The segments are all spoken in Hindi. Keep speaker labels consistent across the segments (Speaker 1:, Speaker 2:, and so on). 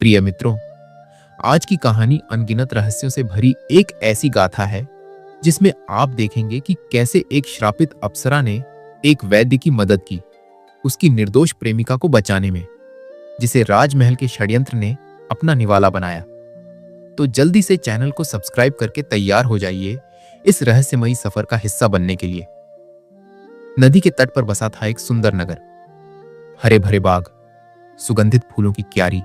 Speaker 1: प्रिय मित्रों, आज की कहानी अनगिनत रहस्यों से भरी एक ऐसी गाथा है जिसमें आप देखेंगे कि कैसे एक श्रापित अप्सरा ने एक वैद्य की मदद की उसकी निर्दोष प्रेमिका को बचाने में, जिसे राजमहल के षड्यंत्र ने अपना निवाला बनाया। तो जल्दी से चैनल को सब्सक्राइब करके तैयार हो जाइए इस रहस्यमयी सफर का हिस्सा बनने के लिए। नदी के तट पर बसा था एक सुंदर नगर। हरे भरे बाग, सुगंधित फूलों की क्यारी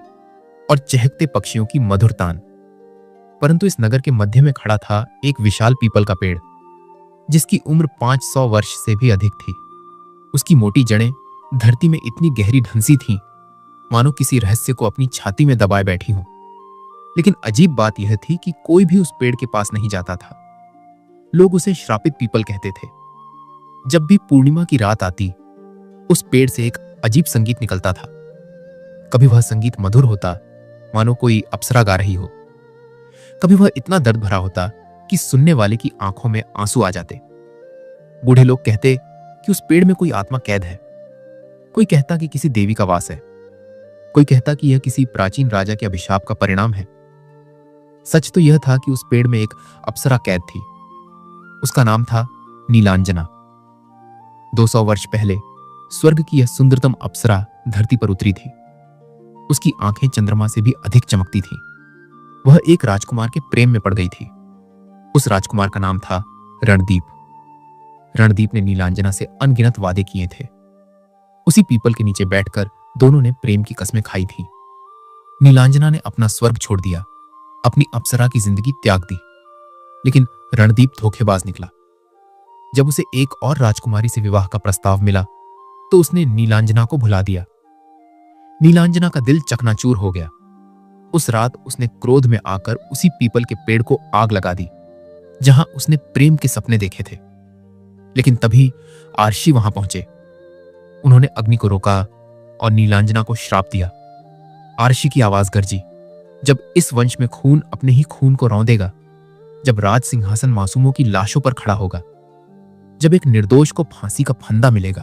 Speaker 1: और चहकते पक्षियों की मधुर तान। परंतु इस नगर के मध्य में खड़ा था एक विशाल पीपल का पेड़, जिसकी उम्र 500 वर्ष से भी अधिक थी। उसकी मोटी जड़ें धरती में इतनी गहरी ढंसी थीं, मानो किसी रहस्य को अपनी छाती में दबाए बैठी हों। लेकिन अजीब बात यह थी कि कोई भी उस पेड़ के पास नहीं जाता था। लोग उसे श्रापित पीपल कहते थे। जब भी पूर्णिमा की रात आती, उस पेड़ से एक अजीब संगीत निकलता था। कभी वह संगीत मधुर होता, मानो कोई अप्सरा गा रही हो। कभी वह इतना दर्द भरा होता कि सुनने वाले की आंखों में आंसू आ जाते। बूढ़े लोग कहते कि उस पेड़ में कोई आत्मा कैद है। कोई कहता कि किसी देवी का वास है। कोई कहता कि यह किसी प्राचीन राजा के अभिशाप का परिणाम है। सच तो यह था कि उस पेड़ में एक अप्सरा कैद थी। उसका नाम था नीलांजना। 200 वर्ष पहले स्वर्ग की यह सुंदरतम अप्सरा धरती पर उतरी थी। उसकी आंखें चंद्रमा से भी अधिक चमकती थीं। वह एक राजकुमार के प्रेम में पड़ गई थी। उस राजकुमार का नाम था रणदीप। रणदीप ने नीलांजना से अनगिनत वादे किए थे। उसी पीपल के नीचे बैठकर दोनों ने प्रेम की कस्में खाई थीं। नीलांजना ने अपना स्वर्ग छोड़ दिया, अपनी अप्सरा की जिंदगी त्याग दी। लेकिन रणदीप धोखेबाज निकला। जब उसे एक और राजकुमारी से विवाह का प्रस्ताव मिला तो उसने नीलांजना को भुला दिया। नीलांजना का दिल चकनाचूर हो गया। उस रात उसने क्रोध में आकर उसी पीपल के पेड़ को आग लगा दी जहां उसने प्रेम के सपने देखे थे। लेकिन तभी आर्षी वहां पहुंचे। उन्होंने अग्नि को रोका और नीलांजना को श्राप दिया। आर्षी की आवाज गरजी, जब इस वंश में खून अपने ही खून को रौंदेगा, जब राज सिंहासन मासूमों की लाशों पर खड़ा होगा, जब एक निर्दोष को फांसी का फंदा मिलेगा,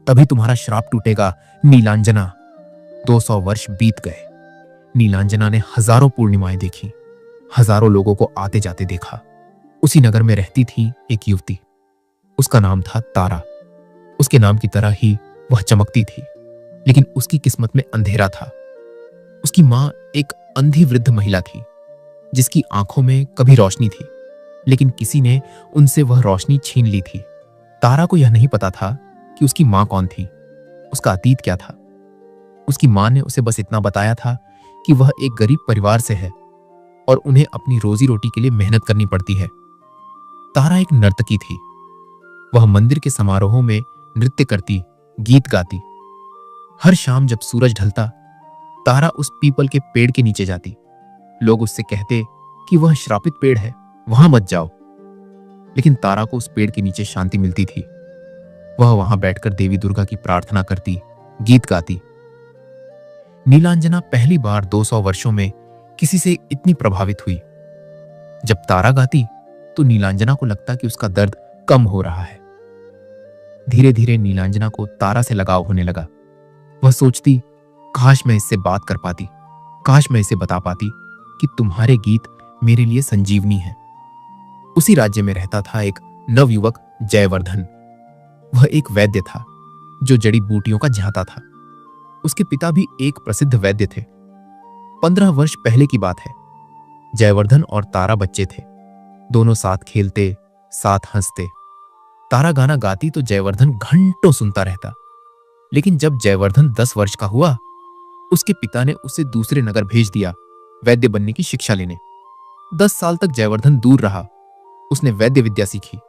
Speaker 1: तभी तुम्हारा श्राप टूटेगा नीलांजना। 200 वर्ष बीत गए। नीलांजना ने हजारों पूर्णिमाएं देखी, हजारों लोगों को आते जाते देखा। उसी नगर में रहती थी एक युवती। उसका नाम था तारा। उसके नाम की तरह ही वह चमकती थी, लेकिन उसकी किस्मत में अंधेरा था। उसकी मां एक अंधी वृद्ध महिला थी, जिसकी आंखों में कभी रोशनी थी, लेकिन किसी ने उनसे वह रोशनी छीन ली थी। तारा को यह नहीं पता था कि उसकी मां कौन थी, उसका अतीत क्या था। उसकी मां ने उसे बस इतना बताया था कि वह एक गरीब परिवार से है और उन्हें अपनी रोजी रोटी के लिए मेहनत करनी पड़ती है। तारा एक नर्तकी थी। वह मंदिर के समारोहों में नृत्य करती, गीत गाती। हर शाम जब सूरज ढलता, तारा उस पीपल के पेड़ के नीचे जाती। लोग उससे कहते कि वह श्रापित पेड़ है, वहां मत जाओ। लेकिन तारा को उस पेड़ के नीचे शांति मिलती थी। वह वहां बैठकर देवी दुर्गा की प्रार्थना करती, गीत गाती। नीलांजना पहली बार 200 वर्षों में किसी से इतनी प्रभावित हुई। जब तारा गाती तो नीलांजना को लगता कि उसका दर्द कम हो रहा है। धीरे धीरे नीलांजना को तारा से लगाव होने लगा। वह सोचती, काश मैं इससे बात कर पाती, काश मैं इसे बता पाती कि तुम्हारे गीत मेरे लिए संजीवनी है। उसी राज्य में रहता था एक नवयुवक जयवर्धन। वह एक वैद्य था जो जड़ी बूटियों का झांता था। उसके पिता भी एक प्रसिद्ध वैद्य थे। 15 वर्ष पहले की बात है। जयवर्धन और तारा बच्चे थे। दोनों साथ खेलते, साथ हंसते। तारा गाना गाती तो जयवर्धन घंटों सुनता रहता। लेकिन जब जयवर्धन 10 वर्ष का हुआ, उसके पिता ने उसे दूसरे नगर भेज दिया वैद्य बनने की शिक्षा लेने। 10 साल तक जयवर्धन दूर रहा। उसने वैद्य विद्या सीखी,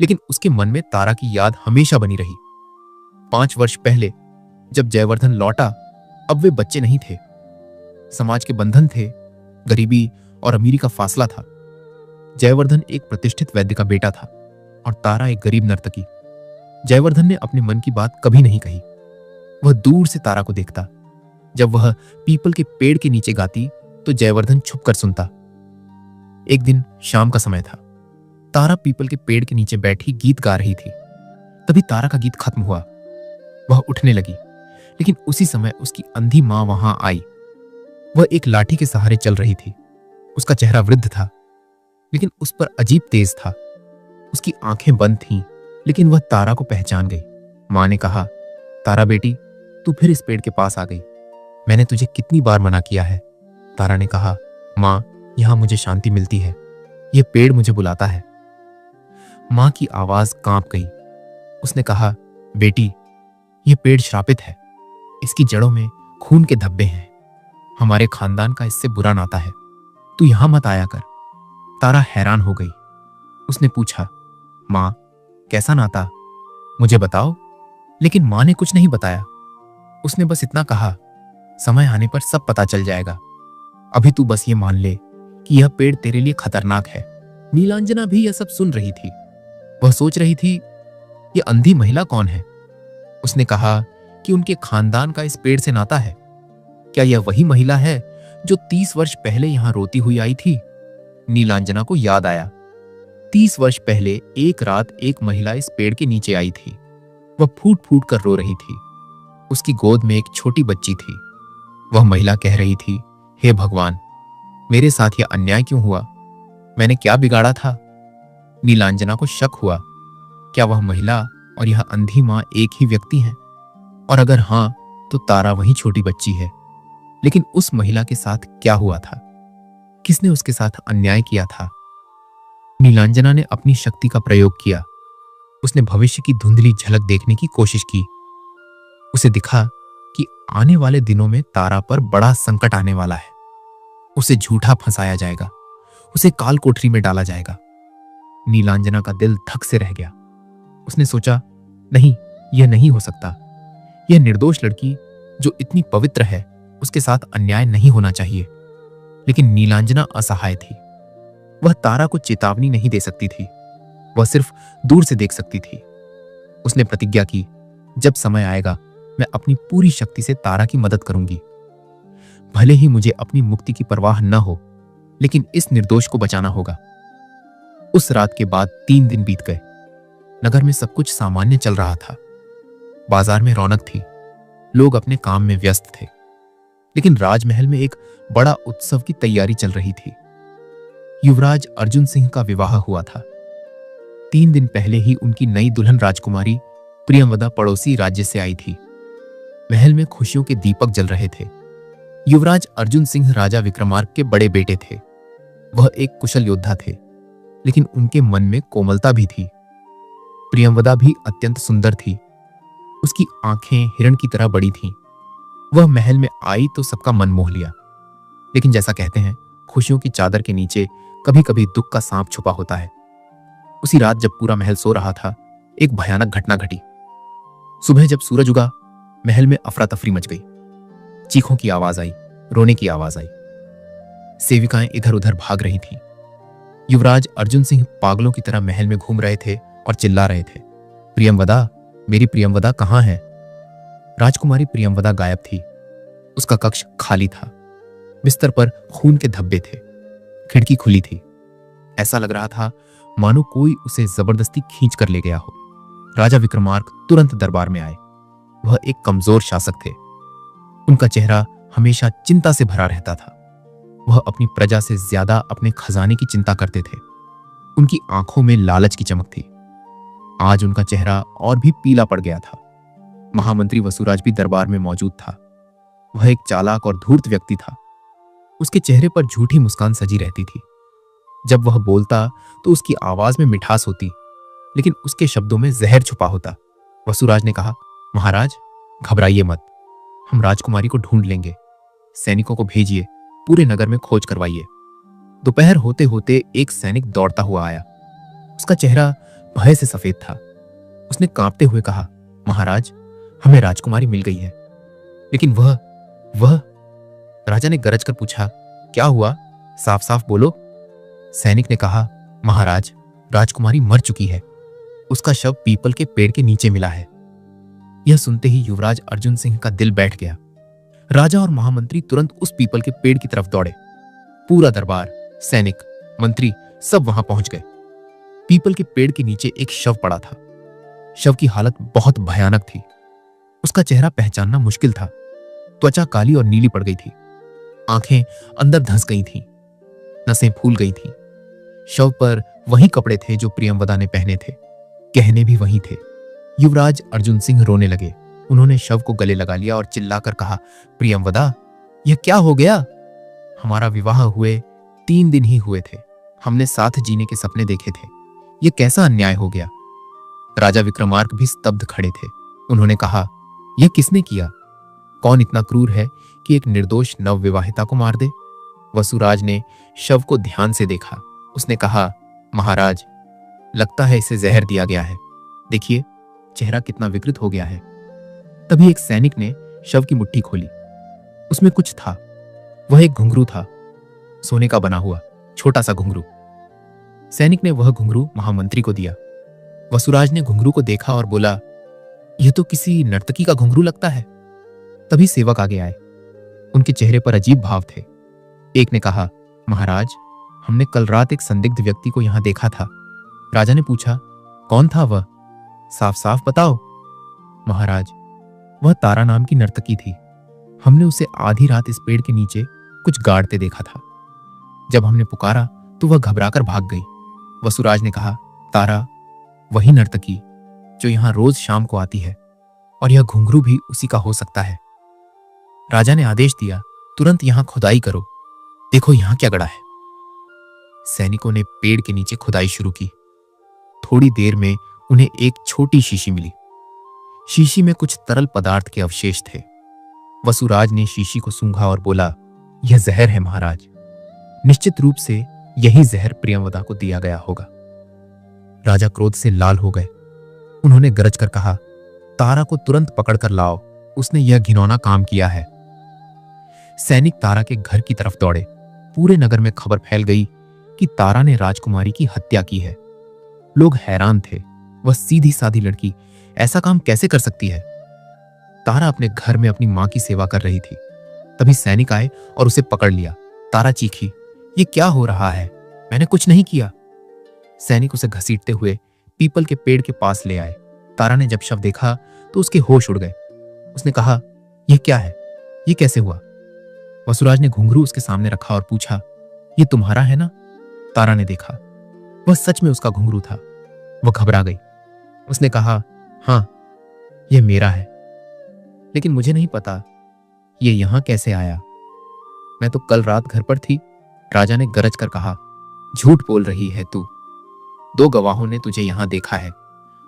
Speaker 1: लेकिन उसके मन में तारा की याद हमेशा बनी रही। 5 वर्ष पहले जब जयवर्धन लौटा, अब वे बच्चे नहीं थे। समाज के बंधन थे, गरीबी और अमीरी का फासला था। जयवर्धन एक प्रतिष्ठित वैद्य का बेटा था और तारा एक गरीब नर्तकी। जयवर्धन ने अपने मन की बात कभी नहीं कही। वह दूर से तारा को देखता। जब वह पीपल के पेड़ के नीचे गाती तो जयवर्धन छुपकर सुनता। एक दिन शाम का समय था। तारा पीपल के पेड़ के नीचे बैठी गीत गा रही थी। तभी तारा का गीत खत्म हुआ। वह उठने लगी, लेकिन उसी समय उसकी अंधी मां वहां आई। वह एक लाठी के सहारे चल रही थी। उसका चेहरा वृद्ध था, लेकिन उस पर अजीब तेज था। उसकी आंखें बंद थीं, लेकिन वह तारा को पहचान गई। मां ने कहा, तारा बेटी, तू फिर इस पेड़ के पास आ गई। मैंने तुझे कितनी बार मना किया है। तारा ने कहा, मां, यहां मुझे शांति मिलती है। यह पेड़ मुझे बुलाता है। मां की आवाज कांप गई। उसने कहा, बेटी, यह पेड़ श्रापित है। इसकी जड़ों में खून के धब्बे हैं। हमारे खानदान का इससे बुरा नाता है। तू यहां मत आया कर। तारा हैरान हो गई। उसने पूछा, मां, कैसा नाता? मुझे बताओ। लेकिन मां ने कुछ नहीं बताया। उसने बस इतना कहा, समय आने पर सब पता चल जाएगा। अभी तू बस ये मान ले कि यह पेड़ तेरे लिए खतरनाक है। नीलांजना भी यह सब सुन रही थी। वह सोच रही थी, यह अंधी महिला कौन है? उसने कहा कि उनके खानदान का इस पेड़ से नाता है। क्या यह वही महिला है जो 30 वर्ष पहले यहां रोती हुई आई थी? नीलांजना को याद आया। 30 वर्ष पहले एक रात एक महिला इस पेड़ के नीचे आई थी। वह फूट फूट कर रो रही थी। उसकी गोद में एक छोटी बच्ची थी। वह महिला कह रही थी, हे भगवान, मेरे साथ यह अन्याय क्यों हुआ? मैंने क्या बिगाड़ा था? नीलांजना को शक हुआ, क्या वह महिला और यह अंधी मां एक ही व्यक्ति हैं? और अगर हां, तो तारा वही छोटी बच्ची है। लेकिन उस महिला के साथ क्या हुआ था? किसने उसके साथ अन्याय किया था? नीलांजना ने अपनी शक्ति का प्रयोग किया। उसने भविष्य की धुंधली झलक देखने की कोशिश की। उसे दिखा कि आने वाले दिनों में तारा पर बड़ा संकट आने वाला है। उसे झूठा फंसाया जाएगा। उसे काल कोठरी में डाला जाएगा। नीलांजना का दिल धक से रह गया। उसने सोचा, नहीं, यह नहीं हो सकता। यह निर्दोष लड़की जो इतनी पवित्र है, उसके साथ अन्याय नहीं होना चाहिए। लेकिन नीलांजना असहाय थी। वह तारा को चेतावनी नहीं दे सकती थी। वह सिर्फ दूर से देख सकती थी। उसने प्रतिज्ञा की, जब समय आएगा मैं अपनी पूरी शक्ति से तारा की मदद करूंगी। भले ही मुझे अपनी मुक्ति की परवाह न हो, लेकिन इस निर्दोष को बचाना होगा। उस रात के बाद 3 दिन बीत गए। नगर में सब कुछ सामान्य चल रहा था। बाजार में रौनक थी। लोग अपने काम में व्यस्त थे। लेकिन राजमहल में एक बड़ा उत्सव की तैयारी चल रही थी। युवराज अर्जुन सिंह का विवाह हुआ था। 3 दिन पहले ही उनकी नई दुल्हन राजकुमारी प्रियंवदा पड़ोसी राज्य से आई थी। महल में खुशियों के दीपक जल रहे थे। युवराज अर्जुन सिंह राजा विक्रमार्क के बड़े बेटे थे। वह एक कुशल योद्धा थे, लेकिन उनके मन में कोमलता भी थी। प्रियंवदा भी अत्यंत सुंदर थी। उसकी आंखें हिरण की तरह बड़ी थीं। वह महल में आई तो सबका मन मोह लिया। लेकिन जैसा कहते हैं, खुशियों की चादर के नीचे कभी कभी दुख का सांप छुपा होता है। उसी रात जब पूरा महल सो रहा था, एक भयानक घटना घटी। सुबह जब सूरज उगा, महल में अफरा तफरी मच गई। चीखों की आवाज आई, रोने की आवाज आई। सेविकाएं इधर उधर भाग रही थीं। युवराज अर्जुन सिंह पागलों की तरह महल में घूम रहे थे और चिल्ला रहे थे, प्रियंवदा, मेरी प्रियंवदा कहां है? राजकुमारी प्रियंवदा गायब थी। उसका कक्ष खाली था। बिस्तर पर खून के धब्बे थे। खिड़की खुली थी। ऐसा लग रहा था मानो कोई उसे जबरदस्ती खींच कर ले गया हो। राजा विक्रमार्क तुरंत दरबार में आए। वह एक कमजोर शासक थे। उनका चेहरा हमेशा चिंता से भरा रहता था। वह अपनी प्रजा से ज्यादा अपने खजाने की चिंता करते थे। उनकी आंखों में लालच की चमक थी। आज उनका चेहरा और भी पीला पड़ गया था। महामंत्री वसुराज भी दरबार में मौजूद था। वह एक चालाक और धूर्त व्यक्ति था। उसके चेहरे पर झूठी मुस्कान सजी रहती थी। जब वह बोलता तो उसकी आवाज में मिठास होती, लेकिन उसके शब्दों में जहर छुपा होता। वसुराज ने कहा, महाराज, घबराइए मत। हम राजकुमारी को ढूंढ लेंगे। सैनिकों को भेजिए, पूरे नगर में खोज करवाइए। दोपहर होते होते एक सैनिक दौड़ता हुआ आया। उसका चेहरा भय से सफेद था। उसने कांपते हुए कहा, महाराज, हमें राजकुमारी मिल गई है। लेकिन वह राजा ने गरज कर पूछा, क्या हुआ? साफ साफ बोलो। सैनिक ने कहा, महाराज, राजकुमारी मर चुकी है। उसका शव पीपल के पेड़ के नीचे मिला है। यह सुनते ही युवराज अर्जुन सिंह का दिल बैठ गया। राजा और महामंत्री तुरंत उस पीपल के पेड़ की तरफ दौड़े। पूरा दरबार, सैनिक, मंत्री सब वहां पहुंच गए। पीपल के पेड़ के नीचे एक शव पड़ा था। शव की हालत बहुत भयानक थी। उसका चेहरा पहचानना मुश्किल था। त्वचा काली और नीली पड़ गई थी। आंखें अंदर धंस गई थीं, नसें फूल गई थीं। शव पर वही कपड़े थे जो प्रियंवदा ने पहने थे, गहने भी वही थे। युवराज अर्जुन सिंह रोने लगे। उन्होंने शव को गले लगा लिया और चिल्लाकर कहा, प्रियंवदा, यह क्या हो गया? हमारा विवाह हुए 3 दिन ही हुए थे। हमने साथ जीने के सपने देखे थे। यह कैसा अन्याय हो गया? राजा विक्रमार्क भी स्तब्ध खड़े थे। उन्होंने कहा, यह किसने किया? कौन इतना क्रूर है कि एक निर्दोष नवविवाहिता को मार दे? वसुराज ने शव को ध्यान से देखा। उसने कहा, महाराज, लगता है इसे जहर दिया गया है। देखिए, चेहरा कितना विकृत हो गया है। तभी एक सैनिक ने शव की मुट्ठी खोली। उसमें कुछ था। वह एक घुंघरू था, सोने का बना हुआ छोटा सा घुंघरू। सैनिक ने वह घुंघरू महामंत्री को दिया। वसुराज ने घुंघरू को देखा और बोला, यह तो किसी नर्तकी का घुंघरू लगता है। तभी सेवक आगे आए। उनके चेहरे पर अजीब भाव थे। एक ने कहा, महाराज, हमने कल रात एक संदिग्ध व्यक्ति को यहां देखा था। राजा ने पूछा, कौन था वह? साफ साफ बताओ। महाराज, वह तारा नाम की नर्तकी थी। हमने उसे आधी रात इस पेड़ के नीचे कुछ गाड़ते देखा था। जब हमने पुकारा तो वह घबराकर भाग गई। वसुराज ने कहा, तारा वही नर्तकी जो यहां रोज शाम को आती है, और यह घुंघरू भी उसी का हो सकता है। राजा ने आदेश दिया, तुरंत यहां खुदाई करो। देखो यहां क्या गड़ा है। सैनिकों ने पेड़ के नीचे खुदाई शुरू की। थोड़ी देर में उन्हें एक छोटी शीशी मिली। शीशी में कुछ तरल पदार्थ के अवशेष थे। वसुराज ने शीशी को सूंघा और बोला, यह जहर है महाराज। निश्चित रूप से यही जहर प्रियंवदा को दिया गया होगा। राजा क्रोध से लाल हो गए। उन्होंने गरज कर कहा, तारा को तुरंत पकड़कर लाओ, उसने यह घिनौना काम किया है। सैनिक तारा के घर की तरफ दौड़े। पूरे नगर में खबर फैल गई कि तारा ने राजकुमारी की हत्या की है। लोग हैरान थे। वह सीधी सादी लड़की ऐसा काम कैसे कर सकती है? तारा अपने घर में अपनी मां की सेवा कर रही थी। तभी सैनिक आए और उसे पकड़ लिया। तारा चीखी, ये क्या हो रहा है? मैंने कुछ नहीं किया। सैनिक उसे घसीटते हुए पीपल के पेड़ के पास ले आए। तारा ने जब शव देखा तो उसके होश उड़ गए। उसने कहा, यह क्या है? यह कैसे हुआ? वसुराज ने घुंघरू उसके सामने रखा और पूछा, यह तुम्हारा है ना? तारा ने देखा, वह सच में उसका घुंघरू था। वह घबरा गई। उसने कहा, हाँ, यह मेरा है, लेकिन मुझे नहीं पता यह यहां कैसे आया। मैं तो कल रात घर पर थी। राजा ने गरज कर कहा, झूठ बोल रही है तू। 2 गवाहों ने तुझे यहां देखा है।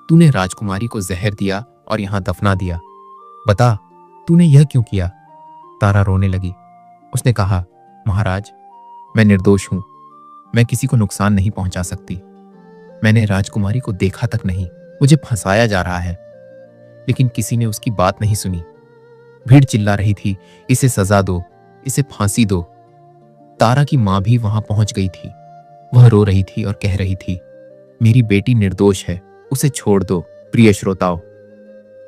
Speaker 1: तूने राजकुमारी को जहर दिया और यहां दफना दिया। बता, तूने यह क्यों किया? तारा रोने लगी। उसने कहा, महाराज, मैं निर्दोष हूं। मैं किसी को नुकसान नहीं पहुंचा सकती। मैंने राजकुमारी को देखा तक नहीं। मुझे फंसाया जा रहा है। लेकिन किसी ने उसकी बात नहीं सुनी। भीड़ चिल्ला रही थी, इसे सजा दो, इसे फांसी दो। तारा की मां भी वहां पहुंच गई थी। वह रो रही थी और कह रही थी, मेरी बेटी निर्दोष है, उसे छोड़ दो। प्रिय श्रोताओं,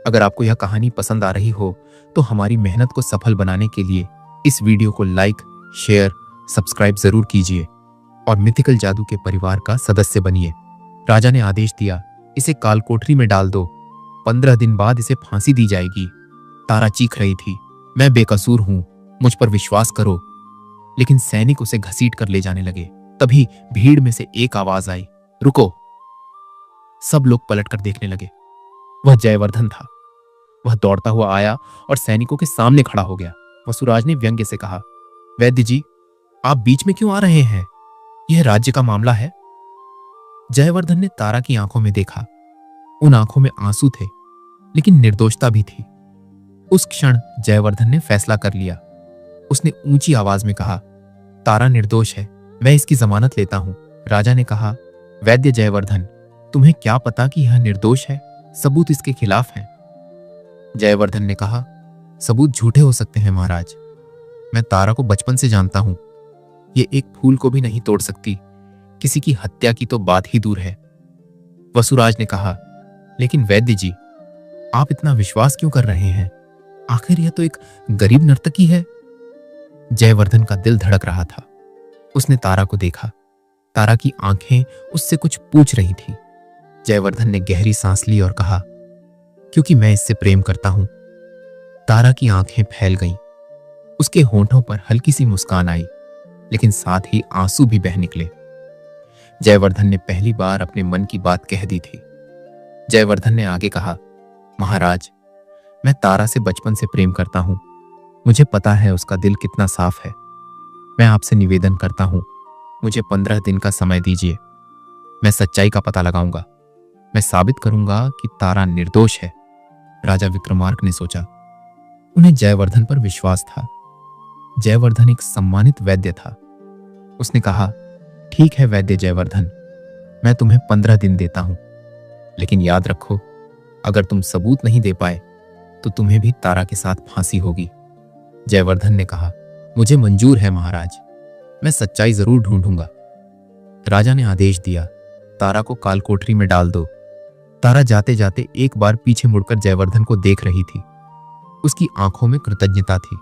Speaker 1: अगर आपको यह कहानी पसंद आ रही हो तो हमारी मेहनत को सफल बनाने के लिए इस वीडियो को लाइक, शेयर, सब्सक्राइब जरूर कीजिए और मिथिकल जादू के परिवार का सदस्य बनिए। राजा ने आदेश दिया, इसे कालकोठरी में डाल दो। 15 दिन बाद इसे फांसी दी जाएगी। तारा चीख रही थी, मैं बेकसूर हूं, मुझ पर विश्वास करो। लेकिन सैनिक उसे घसीट कर ले जाने लगे। तभी भीड़ में से एक आवाज आई, रुको। सब लोग पलटकर देखने लगे। वह जयवर्धन था। वह दौड़ता हुआ आया और सैनिकों के सामने खड़ा हो गया। वसुराज ने व्यंग्य से कहा, वैद्य जी, आप बीच में क्यों आ रहे हैं? यह राज्य का मामला है। जयवर्धन ने तारा की आंखों में देखा। उन आंखों में आंसू थे, लेकिन निर्दोषता भी थी। उस क्षण जयवर्धन ने फैसला कर लिया। उसने ऊंची आवाज में कहा, तारा निर्दोष है, मैं इसकी जमानत लेता हूं। राजा ने कहा, वैद्य जयवर्धन, तुम्हें क्या पता कि यह निर्दोष है? सबूत इसके खिलाफ हैं। जयवर्धन ने कहा, सबूत झूठे हो सकते हैं महाराज। मैं तारा को बचपन से जानता हूं। ये एक फूल को भी नहीं तोड़ सकती। किसी की हत्या की तो बात ही दूर है। वसुराज ने कहा, लेकिन वैद्य जी, आप इतना विश्वास क्यों कर रहे हैं? आखिर यह तो एक गरीब नर्तकी है। जयवर्धन का दिल धड़क रहा था। उसने तारा को देखा। तारा की आंखें उससे कुछ पूछ रही थी। जयवर्धन ने गहरी सांस ली और कहा, क्योंकि मैं इससे प्रेम करता हूं। तारा की आंखें फैल गईं। उसके होंठों पर हल्की सी मुस्कान आई, लेकिन साथ ही आंसू भी बह निकले। जयवर्धन ने पहली बार अपने मन की बात कह दी थी। जयवर्धन ने आगे कहा, महाराज, मैं तारा से बचपन से प्रेम करता हूं। मुझे पता है उसका दिल कितना साफ है। मैं आपसे निवेदन करता हूं, मुझे 15 दिन का समय दीजिए। मैं सच्चाई का पता लगाऊंगा। मैं साबित करूंगा कि तारा निर्दोष है। राजा विक्रमार्क ने सोचा। उन्हें जयवर्धन पर विश्वास था। जयवर्धन एक सम्मानित वैद्य था। उसने कहा, ठीक है वैद्य जयवर्धन, मैं तुम्हें 15 दिन देता हूं, लेकिन याद रखो, अगर तुम सबूत नहीं दे पाए तो तुम्हें भी तारा के साथ फांसी होगी। जयवर्धन ने कहा, मुझे मंजूर है महाराज, मैं सच्चाई जरूर ढूंढूंगा। राजा ने आदेश दिया, तारा को कालकोठरी में डाल दो। तारा जाते जाते एक बार पीछे मुड़कर जयवर्धन को देख रही थी। उसकी आंखों में कृतज्ञता थी,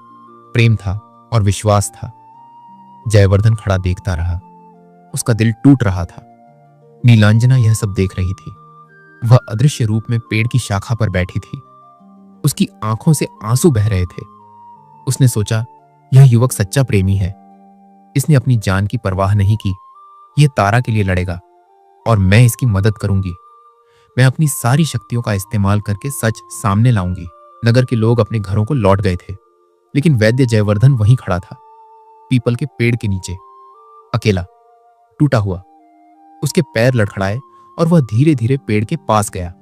Speaker 1: प्रेम था और विश्वास था। जयवर्धन खड़ा देखता रहा। उसका दिल टूट रहा था। नीलांजना यह सब देख रही थी। वह अदृश्य रूप में पेड़ की शाखा पर बैठी थी। उसकी आंखों से आंसू बह रहे थे। उसने सोचा, यह युवक सच्चा प्रेमी है। इसने अपनी जान की परवाह नहीं की। यह तारा के लिए लड़ेगा और मैं इसकी मदद करूंगी। मैं अपनी सारी शक्तियों का इस्तेमाल करके सच सामने लाऊंगी। नगर के लोग अपने घरों को लौट गए थे, लेकिन वैद्य जयवर्धन वहीं खड़ा था, पीपल के पेड़ के नीचे, अकेला, टूटा हुआ। उसके पैर लड़खड़ाए और वह धीरे धीरे पेड़ के पास गया।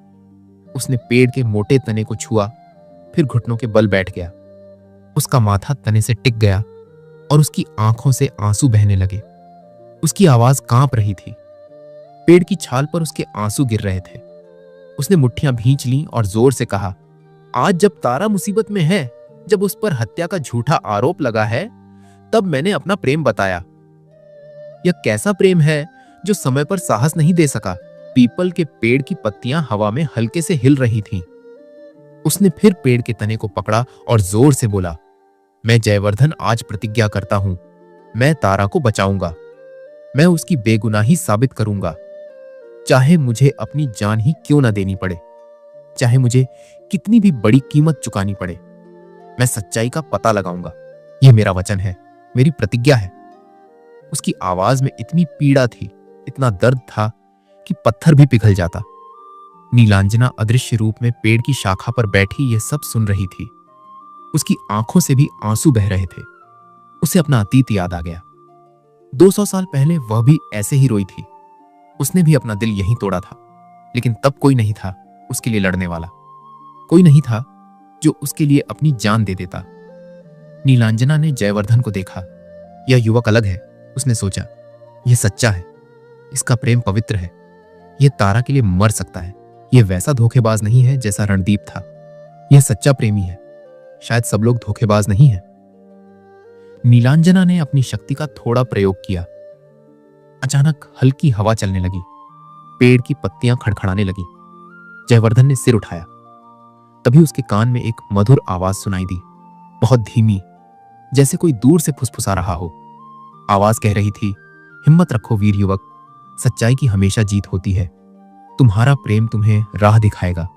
Speaker 1: उसने पेड़ के मोटे तने को छुआ, फिर घुटनों के बल बैठ गया। उसका माथा तने से टिक गया और उसकी आंखों से आंसू बहने लगे। उसकी आवाज कांप रही थी। पेड़ की छाल पर उसके आंसू गिर रहे थे। उसने मुट्ठियां भींच लीं और जोर से कहा, आज जब तारा मुसीबत में है, जब उस पर हत्या का झूठा आरोप लगा है, तब मैंने अपना प्रेम बताया। यह कैसा प्रेम है जो समय पर साहस नहीं दे सका। पीपल के पेड़ की पत्तियां हवा में हल्के से हिल रही थीं। उसने फिर पेड़ के तने को पकड़ा और जोर से बोला, मैं जयवर्धन आज प्रतिज्ञा करता हूं, मैं तारा को बचाऊंगा। मैं उसकी बेगुनाही साबित करूंगा, चाहे मुझे अपनी जान ही क्यों ना देनी पड़े, चाहे मुझे कितनी भी बड़ी कीमत चुकानी पड़े। मैं सच्चाई का पता लगाऊंगा। यह मेरा वचन है, मेरी प्रतिज्ञा है। उसकी आवाज में इतनी पीड़ा थी, इतना दर्द था कि पत्थर भी पिघल जाता। नीलांजना अदृश्य रूप में पेड़ की शाखा पर बैठी यह सब सुन रही थी। उसकी आंखों से भी आंसू बह रहे थे। उसे अपना अतीत याद आ गया। 200 साल पहले वह भी ऐसे ही रोई थी। उसने भी अपना दिल यहीं तोड़ा था, लेकिन तब कोई नहीं था उसके लिए लड़ने वाला। कोई नहीं था जो उसके लिए अपनी जान दे देता। नीलांजना ने जयवर्धन को देखा। यह युवक अलग है, उसने सोचा। यह सच्चा है, इसका प्रेम पवित्र है। यह तारा के लिए मर सकता है। यह वैसा धोखेबाज नहीं है जैसा रणदीप था। यह सच्चा प्रेमी है। शायद सब लोग धोखेबाज नहीं हैं। नीलांजना ने अपनी शक्ति का थोड़ा प्रयोग किया। अचानक हल्की हवा चलने लगी। पेड़ की पत्तियां खड़खड़ाने लगी। जयवर्धन ने सिर उठाया। तभी उसके कान में एक मधुर आवाज सुनाई दी, बहुत धीमी, जैसे कोई दूर से फुसफुसा रहा हो। आवाज कह रही थी, हिम्मत रखो वीर युवक, सच्चाई की हमेशा जीत होती है। तुम्हारा प्रेम तुम्हें राह दिखाएगा।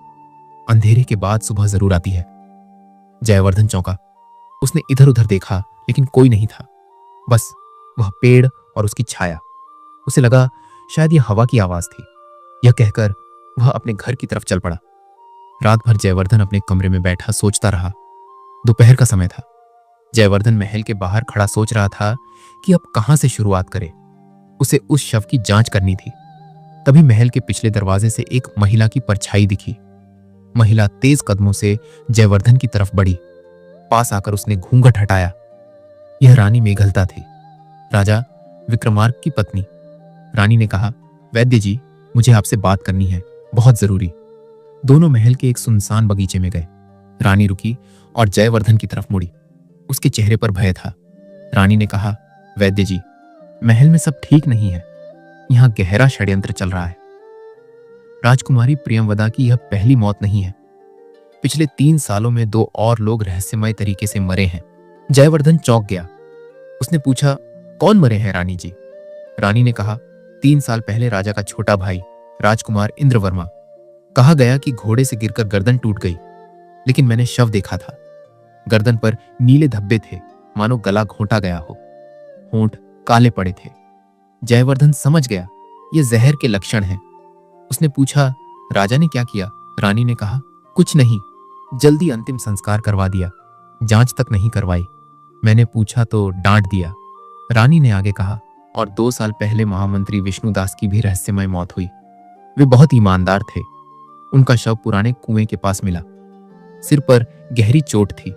Speaker 1: अंधेरे के बाद सुबह जरूर आती है। जयवर्धन चौंका। उसने इधर उधर देखा, लेकिन कोई नहीं था, बस वह पेड़ और उसकी छाया। उसे लगा शायद यह हवा की आवाज थी। यह कहकर वह अपने घर की तरफ चल पड़ा। रात भर जयवर्धन अपने कमरे में बैठा सोचता रहा। दोपहर का समय था। जयवर्धन महल के बाहर खड़ा सोच रहा था कि अब कहां से शुरुआत करे। उसे उस शव की जांच करनी थी। तभी महल के पिछले दरवाजे से एक महिला की परछाई दिखी। महिला तेज कदमों से जयवर्धन की तरफ बढ़ी। पास आकर उसने घूंघट हटाया। यह रानी मेघलता थी, राजा विक्रमार्क की पत्नी। रानी ने कहा, वैद्य जी, मुझे आपसे बात करनी है, बहुत जरूरी। दोनों महल के एक सुनसान बगीचे में गए। रानी रुकी और जयवर्धन की तरफ मुड़ी। उसके चेहरे पर भय था। रानी ने कहा, वैद्य जी, महल में सब ठीक नहीं है। यहां गहरा षड्यंत्र चल रहा है। राजकुमारी प्रियंवदा की यह पहली मौत नहीं है। पिछले 3 सालों में 2 और लोग रहस्यमय तरीके से मरे हैं। जयवर्धन चौंक गया। उसने पूछा, कौन मरे हैं रानी जी? रानी ने कहा, 3 साल पहले राजा का छोटा भाई राजकुमार इंद्रवर्मा। कहा गया कि घोड़े से गिरकर गर्दन टूट गई, लेकिन मैंने शव देखा था। गर्दन पर नीले धब्बे थे, मानो गला घोंटा गया हो। होंठ काले पड़े थे। जयवर्धन समझ गया ये जहर के लक्षण हैं। उसने पूछा, राजा ने क्या किया? रानी ने कहा, कुछ नहीं, जल्दी अंतिम संस्कार करवा दिया, जांच तक नहीं करवाई। मैंने पूछा तो डांट दिया। रानी ने आगे कहा, और 2 साल पहले महामंत्री विष्णुदास की भी रहस्यमय मौत हुई। वे बहुत ईमानदार थे। उनका शव पुराने कुएं के पास मिला। सिर पर गहरी चोट थी।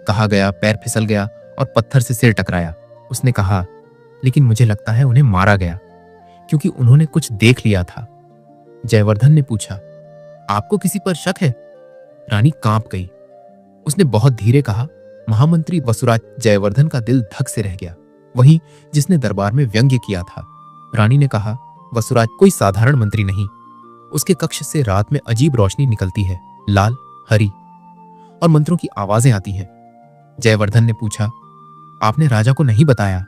Speaker 1: कहा गया पैर फिसल गया और पत्थर से सिर टकराया। उसने कहा, लेकिन मुझे लगता है उन्हें मारा गया, क्योंकि उन्होंने कुछ देख लिया था। जयवर्धन ने पूछा, आपको किसी पर शक है? रानी कांप गई। उसने बहुत धीरे कहा, महामंत्री वसुराज। जयवर्धन का दिल धक से रह गया, वही जिसने दरबार में व्यंग्य किया था। रानी ने कहा, वसुराज कोई साधारण मंत्री नहीं। उसके कक्ष से रात में अजीब रोशनी निकलती है, लाल, हरी, और मंत्रों की आवाजें आती हैं। जयवर्धन ने पूछा, आपने राजा को नहीं बताया?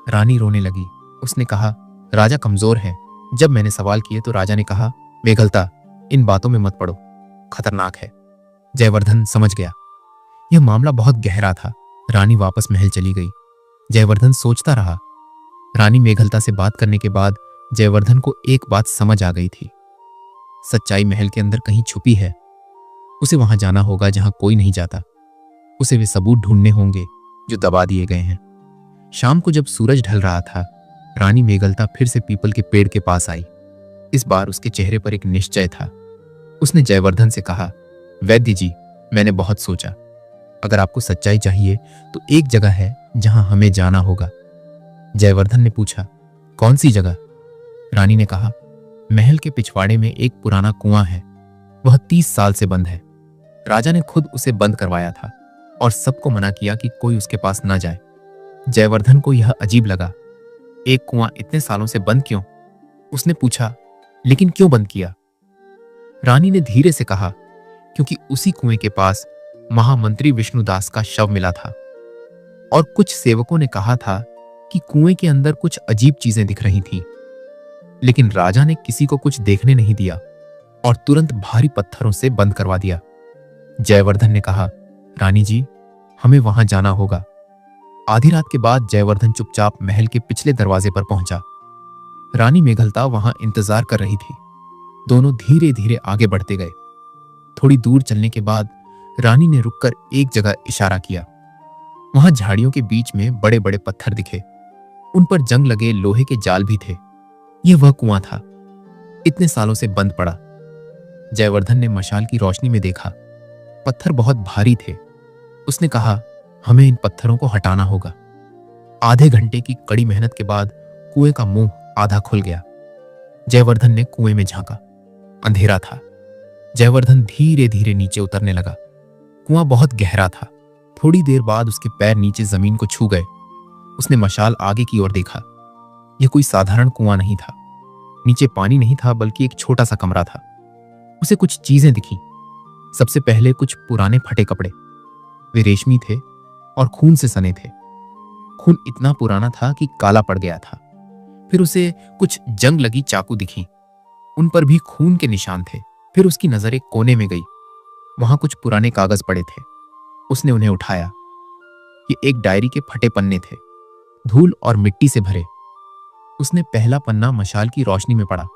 Speaker 1: रानी रोने लगी। उसने कहा, राजा कमजोर है। जब मैंने सवाल किए तो राजा ने कहा, मेघलता, इन बातों में मत पड़ो, खतरनाक है। जयवर्धन समझ गया यह मामला बहुत गहरा था। रानी वापस महल चली गई। जयवर्धन सोचता रहा। रानी मेघलता से बात करने के बाद जयवर्धन को एक बात समझ आ गई थी। सच्चाई महल के अंदर कहीं छुपी है। उसे वहां जाना होगा जहां कोई नहीं जाता। उसे वे सबूत ढूंढने होंगे जो दबा दिए गए हैं। शाम को जब सूरज ढल रहा था, रानी मेघलता फिर से पीपल के पेड़ के पास आई। इस बार उसके चेहरे पर एक निश्चय था। उसने जयवर्धन से कहा, वैद्य जी, मैंने बहुत सोचा। अगर आपको सच्चाई चाहिए तो एक जगह है जहां हमें जाना होगा। जयवर्धन ने पूछा, कौन सी जगह? रानी ने कहा, महल के पिछवाड़े में एक पुराना कुआं है। वह 30 साल से बंद है। राजा ने खुद उसे बंद करवाया था और सबको मना किया कि कोई उसके पास ना जाए। जयवर्धन को यह अजीब लगा। एक कुआं इतने सालों से बंद क्यों? उसने पूछा, लेकिन क्यों बंद किया? रानी ने धीरे से कहा, क्योंकि उसी कुएं के पास महामंत्री विष्णुदास का शव मिला था और कुछ सेवकों ने कहा था कि कुएं के अंदर कुछ अजीब चीजें दिख रही थीं। लेकिन राजा ने किसी को कुछ देखने नहीं दिया और तुरंत भारी पत्थरों से बंद करवा दिया। जयवर्धन ने कहा, रानी जी, हमें वहां जाना होगा। आधी रात के बाद जयवर्धन चुपचाप महल के पिछले दरवाजे पर पहुंचा। रानी मेघलता वहां इंतजार कर रही थी। दोनों धीरे धीरे आगे बढ़ते गए। थोड़ी दूर चलने के बाद रानी ने रुककर एक जगह इशारा किया। वहां झाड़ियों के बीच में बड़े बड़े पत्थर दिखे। उन पर जंग लगे लोहे के जाल भी थे। यह वह कुआं था, इतने सालों से बंद पड़ा। जयवर्धन ने मशाल की रोशनी में देखा। पत्थर बहुत भारी थे। उसने कहा, हमें इन पत्थरों को हटाना होगा। आधे घंटे की कड़ी मेहनत के बाद कुएं का मुंह आधा खुल गया। जयवर्धन ने कुएं में झांका। अंधेरा था। जयवर्धन धीरे धीरे नीचे उतरने लगा। कुआं बहुत गहरा था। थोड़ी देर बाद उसके पैर नीचे जमीन को छू गए। उसने मशाल आगे की ओर देखा। यह कोई साधारण कुआं नहीं था। नीचे पानी नहीं था, बल्कि एक छोटा सा कमरा था। उसे कुछ चीजें दिखीं। सबसे पहले कुछ पुराने फटे कपड़े। वे रेशमी थे और खून से सने थे। खून इतना पुराना था कि काला पड़ गया था। फिर उसे कुछ जंग लगी चाकू दिखी। उन पर भी खून के निशान थे। फिर उसकी नजर एक कोने में गई। वहां कुछ पुराने कागज पड़े थे। उसने उन्हें उठाया। ये एक डायरी के फटे पन्ने थे, धूल और मिट्टी से भरे। उसने पहला पन्ना मशाल की रोशनी में पढ़ा।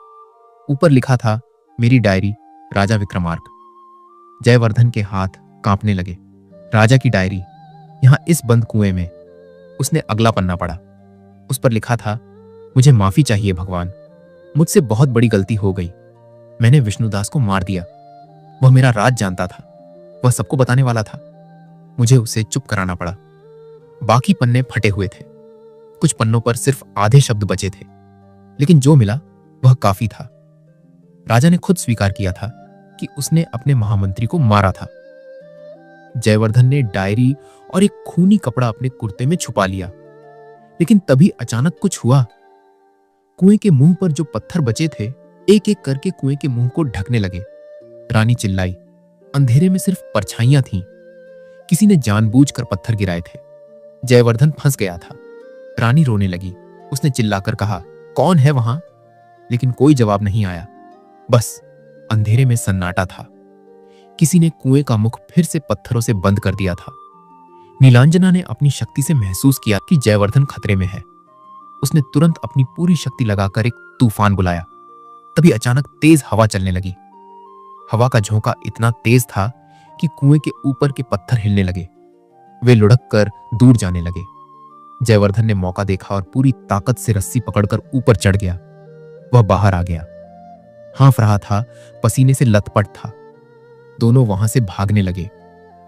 Speaker 1: ऊपर लिखा था, मेरी डायरी, राजा विक्रमार्क। जयवर्धन के हाथ कांपने लगे। राजा की डायरी, यहां इस बंद कुएं में। उसने अगला पन्ना पढ़ा। उस पर लिखा था, मुझे माफी चाहिए भगवान, मुझसे बहुत बड़ी गलती हो गई। मैंने विष्णुदास को मार दिया। वह मेरा राज जानता था। वह सबको बताने वाला था। मुझे उसे चुप कराना पड़ा। बाकी पन्ने फटे हुए थे। कुछ पन्नों पर सिर्फ आधे शब्द बचे थे, लेकिन जो मिला वह काफी था। राजा ने खुद स्वीकार किया था कि उसने अपने महामंत्री को मारा था। जयवर्धन ने डायरी और एक खूनी कपड़ा अपने कुर्ते में छुपा लिया। लेकिन तभी अचानक कुछ हुआ। कुएं के मुंह पर जो पत्थर बचे थे, एक एक करके कुएं के मुंह को ढकने लगे। रानी चिल्लाई। अंधेरे में सिर्फ परछाइयां थीं। किसी ने जानबूझकर पत्थर गिराए थे। जयवर्धन फंस गया था। रानी रोने लगी। उसने चिल्लाकर कहा, कौन है वहां? लेकिन कोई जवाब नहीं आया। बस अंधेरे में सन्नाटा था। किसी ने कुएं का मुख फिर से पत्थरों से बंद कर दिया था। नीलांजना ने अपनी शक्ति से महसूस किया कि जयवर्धन खतरे में है। उसने तुरंत अपनी पूरी शक्ति लगाकर एक तूफान बुलाया। तभी अचानक तेज हवा चलने लगी। हवा का झोंका इतना तेज था कि कुएं के ऊपर के पत्थर हिलने लगे। वे लुढ़क कर दूर जाने लगे। जयवर्धन ने मौका देखा और पूरी ताकत से रस्सी पकड़कर ऊपर चढ़ गया। वह बाहर आ गया, हाँफ रहा था, पसीने से लथपथ था। दोनों वहां से भागने लगे।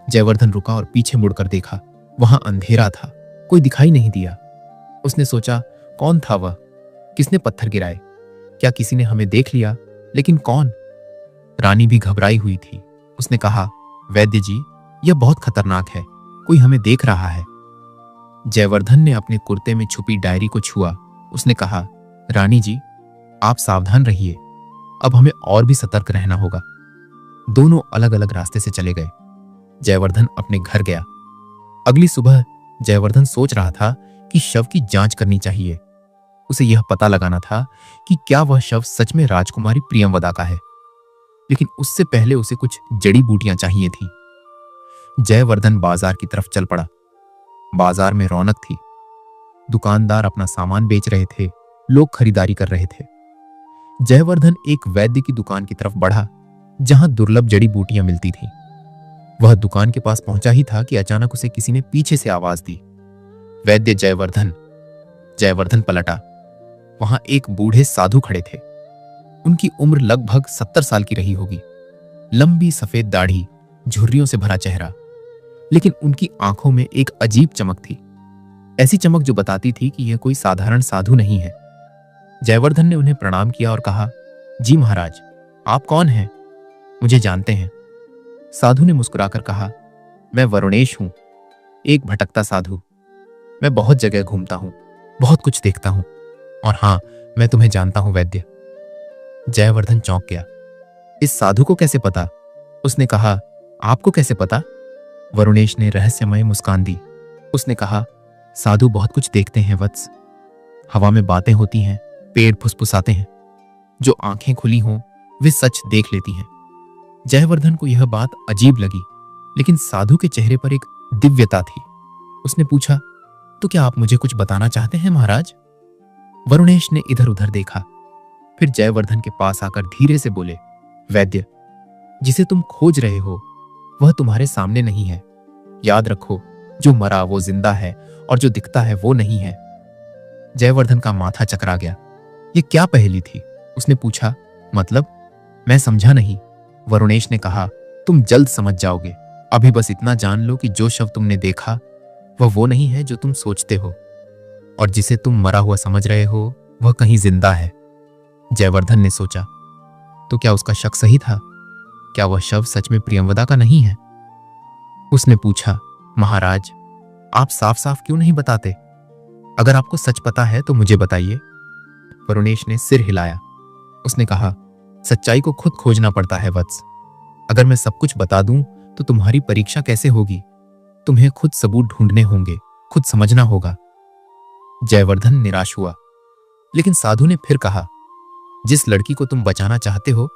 Speaker 1: जयवर्धन रुका और पीछे मुड़कर देखा। वहां अंधेरा था, कोई दिखाई नहीं दिया। उसने सोचा, कौन था वह? किसने पत्थर गिराए? क्या किसी ने हमें देख लिया? लेकिन कौन? रानी भी घबराई हुई थी। उसने कहा, वैद्य जी, यह बहुत खतरनाक है, कोई हमें देख रहा है। जयवर्धन ने अपने कुर्ते में छुपी डायरी को छुआ। उसने कहा, रानी जी, आप सावधान रहिए, अब हमें और भी सतर्क रहना होगा। दोनों अलग अलग रास्ते से चले गए। जयवर्धन अपने घर गया। अगली सुबह जयवर्धन सोच रहा था कि शव की जांच करनी चाहिए। उसे यह पता लगाना था कि क्या वह शव सच में राजकुमारी प्रियंवदा का है। लेकिन उससे पहले उसे कुछ जड़ी बूटियां चाहिए थी। जयवर्धन बाजार की तरफ चल पड़ा। बाजार में रौनक थी। दुकानदार अपना सामान बेच रहे थे, लोग खरीदारी कर रहे थे। जयवर्धन एक वैद्य की दुकान की तरफ बढ़ा, जहां दुर्लभ जड़ी बूटियां मिलती थीं। वह दुकान के पास पहुंचा ही था कि अचानक उसे किसी ने पीछे से आवाज दी, वैद्य जयवर्धन। जयवर्धन पलटा। वहां एक बूढ़े साधु खड़े थे। उनकी उम्र लगभग 70 साल की रही होगी। लंबी सफेद दाढ़ी, झुर्रियों से भरा चेहरा, लेकिन उनकी आंखों में एक अजीब चमक थी। ऐसी चमक जो बताती थी कि यह कोई साधारण साधु नहीं है। जयवर्धन ने उन्हें प्रणाम किया और कहा, जी महाराज, आप कौन हैं? मुझे जानते हैं? साधु ने मुस्कुराकर कहा, मैं वरुणेश हूं, एक भटकता साधु। मैं बहुत जगह घूमता हूं, बहुत कुछ देखता हूं, और हां, मैं तुम्हें जानता हूं वैद्य। जयवर्धन चौंक गया। इस साधु को कैसे पता? उसने कहा, आपको कैसे पता? वरुणेश ने रहस्यमय मुस्कान दी। उसने कहा, साधु बहुत कुछ देखते हैं वत्स। हवा में बातें होती हैं, पेड़ फुसफुसाते हैं। जो आंखें खुली हों वे सच देख लेती हैं। जयवर्धन को यह बात अजीब लगी, लेकिन साधु के चेहरे पर एक दिव्यता थी। उसने पूछा, तो क्या आप मुझे कुछ बताना चाहते हैं महाराज? वरुणेश ने इधर उधर देखा, फिर जयवर्धन के पास आकर धीरे से बोले, वैद्य, जिसे तुम खोज रहे हो वह तुम्हारे सामने नहीं है। याद रखो, जो मरा वो जिंदा है और जो दिखता है वो नहीं है। जयवर्धन का माथा चकरा गया। ये क्या पहेली थी? उसने पूछा, मतलब? मैं समझा नहीं। वरुणेश ने कहा, तुम जल्द समझ जाओगे। अभी बस इतना जान लो कि जो शव तुमने देखा वह वो नहीं है जो तुम सोचते हो, और जिसे तुम मरा हुआ समझ रहे हो वह कहीं जिंदा है। जयवर्धन ने सोचा, तो क्या उसका शक सही था? क्या वह शव सच में प्रियंवदा का नहीं है? उसने पूछा, महाराज, आप साफ साफ क्यों नहीं बताते? अगर आपको सच पता है तो मुझे बताइए। वरुणेश ने सिर हिलाया। उसने कहा, सच्चाई को खुद खोजना पड़ता है वत्स। अगर मैं सब कुछ बता दूं तो तुम्हारी परीक्षा कैसे होगी? तुम्हें खुद सबूत ढूंढने होंगे, खुद समझना होगा। जयवर्धन निराश हुआ, लेकिन साधु ने फिर कहा, जिस लड़की को तुम बचाना चाहते हो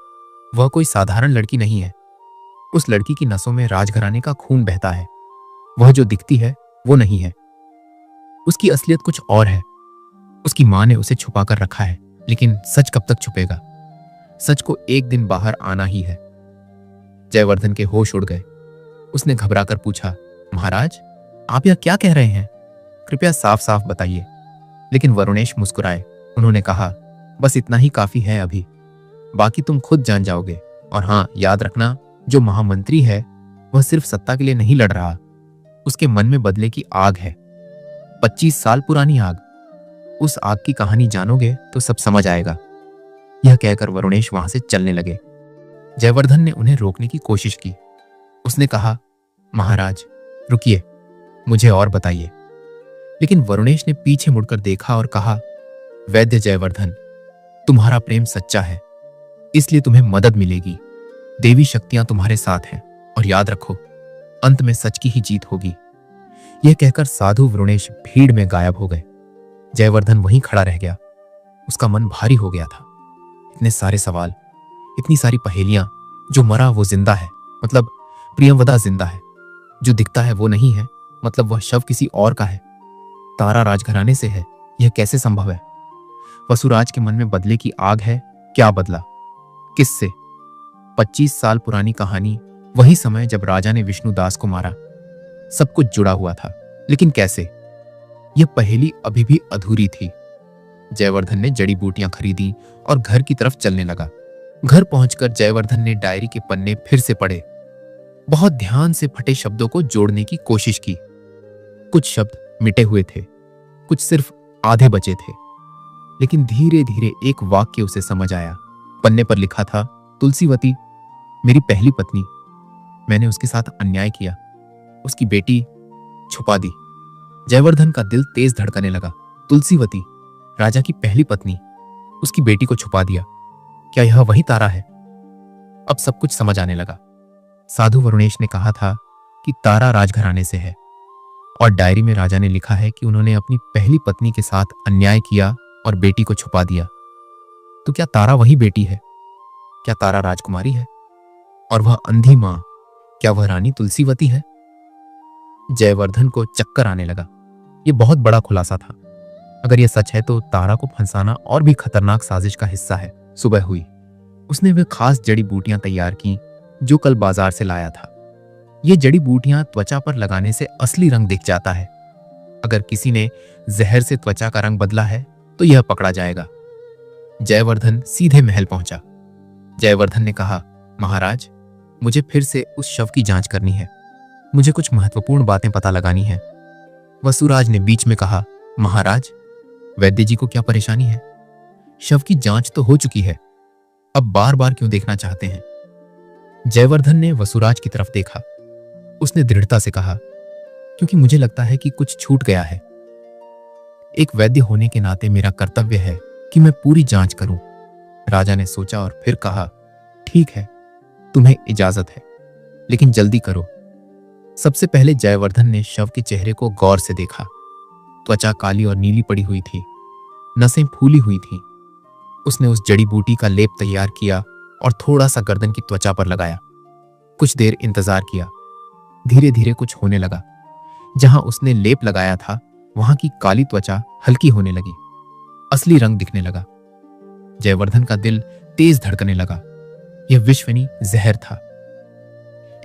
Speaker 1: वह कोई साधारण लड़की नहीं है। उस लड़की की नसों में राजघराने का खून बहता है। वह जो दिखती है वो नहीं है। उसकी असलियत कुछ और है। उसकी मां ने उसे छुपा कर रखा है, लेकिन सच कब तक छुपेगा? सच को एक दिन बाहर आना ही है। जयवर्धन के होश उड़ गए। उसने घबराकर पूछा, महाराज, आप यह क्या कह रहे हैं? कृपया साफ साफ बताइए। लेकिन वरुणेश मुस्कुराए। उन्होंने कहा, बस इतना ही काफी है अभी, बाकी तुम खुद जान जाओगे। और हां, याद रखना, जो महामंत्री है वह सिर्फ सत्ता के लिए नहीं लड़ रहा। उसके मन में बदले की आग है, 25 साल पुरानी आग। उस आग की कहानी जानोगे तो सब समझ आएगा। यह कहकर वरुणेश वहां से चलने लगे। जयवर्धन ने उन्हें रोकने की कोशिश की। उसने कहा, महाराज रुकिए, मुझे और बताइए। लेकिन वरुणेश ने पीछे मुड़कर देखा और कहा, वैद्य जयवर्धन, तुम्हारा प्रेम सच्चा है, इसलिए तुम्हें मदद मिलेगी। देवी शक्तियां तुम्हारे साथ हैं, और याद रखो, अंत में सच की ही जीत होगी। यह कहकर साधु वरुणेश भीड़ में गायब हो गए। जयवर्धन वहीं खड़ा रह गया। उसका मन भारी हो गया था। इतने सारे सवाल, इतनी सारी पहेलियां। जो मरा वो जिंदा है, मतलब प्रियंवदा जिंदा है। जो दिखता है वो नहीं है, मतलब वह शव किसी और का है, तारा राजघराने से है। यह कैसे संभव है? वसुराज के मन में बदले की आग है। क्या बदला? किससे? 25 साल पुरानी कहानी, वही समय जब राजा ने विष्णुदास को मारा। सब कुछ जुड़ा हुआ था, लेकिन कैसे? यह पहेली अभी भी अधूरी थी। जयवर्धन ने जड़ी बूटियां खरीदी और घर की तरफ चलने लगा। घर पहुंचकर जयवर्धन ने डायरी के पन्ने फिर से पढ़े। बहुत ध्यान से फटे शब्दों को जोड़ने की कोशिश की। कुछ शब्द मिटे हुए थे, कुछ सिर्फ आधे बचे थे, लेकिन धीरे धीरे एक वाक्य उसे समझ आया। पन्ने पर लिखा था, तुलसीवती मेरी पहली पत्नी, मैंने उसके साथ अन्याय किया, उसकी बेटी छुपा दी। जयवर्धन का दिल तेज धड़कने लगा। तुलसीवती, राजा की पहली पत्नी, उसकी बेटी को छुपा दिया। क्या यह वही तारा है? अब सब कुछ समझ आने लगा। साधु वरुणेश ने कहा था कि तारा राजघराने से है, और डायरी में राजा ने लिखा है कि उन्होंने अपनी पहली पत्नी के साथ अन्याय किया और बेटी को छुपा दिया। तो क्या तारा वही बेटी है? क्या तारा राजकुमारी है? और वह अंधी मां, क्या वह रानी तुलसीवती है? जयवर्धन को चक्कर आने लगा। यह बहुत बड़ा खुलासा था। अगर यह सच है तो तारा को फंसाना और भी खतरनाक साजिश का हिस्सा है। सुबह हुई। उसने वे खास जड़ी बूटियां तैयार की जो कल बाजार से लाया था। ये जड़ी बूटियां त्वचा पर लगाने से असली रंग दिख जाता है। अगर किसी ने जहर से त्वचा का रंग बदला है तो यह पकड़ा जाएगा। जयवर्धन सीधे महल पहुंचा। जयवर्धन ने कहा, महाराज, मुझे फिर से उस शव की जांच करनी है। मुझे कुछ महत्वपूर्ण बातें पता लगानी है। वसुराज ने बीच में कहा, महाराज, वैद्य जी को क्या परेशानी है? शव की जांच तो हो चुकी है, अब बार बार क्यों देखना चाहते हैं? जयवर्धन ने वसुराज की तरफ देखा। उसने दृढ़ता से कहा, क्योंकि मुझे लगता है कि कुछ छूट गया है। एक वैद्य होने के नाते मेरा कर्तव्य है कि मैं पूरी जांच करूं। राजा ने सोचा और फिर कहा, ठीक है, तुम्हें इजाजत है, लेकिन जल्दी करो। सबसे पहले जयवर्धन ने शव के चेहरे को गौर से देखा। त्वचा काली और नीली पड़ी हुई थी, नसें फूली हुई थीं। उसने उस जड़ी बूटी का लेप तैयार किया और थोड़ा सा गर्दन की त्वचा पर लगाया। कुछ देर इंतजार किया। धीरे धीरे कुछ होने लगा। जहां उसने लेप लगाया था वहां की काली त्वचा हल्की होने लगी, असली रंग दिखने लगा। जयवर्धन का दिल तेज धड़कने लगा। यह विषवनी जहर था,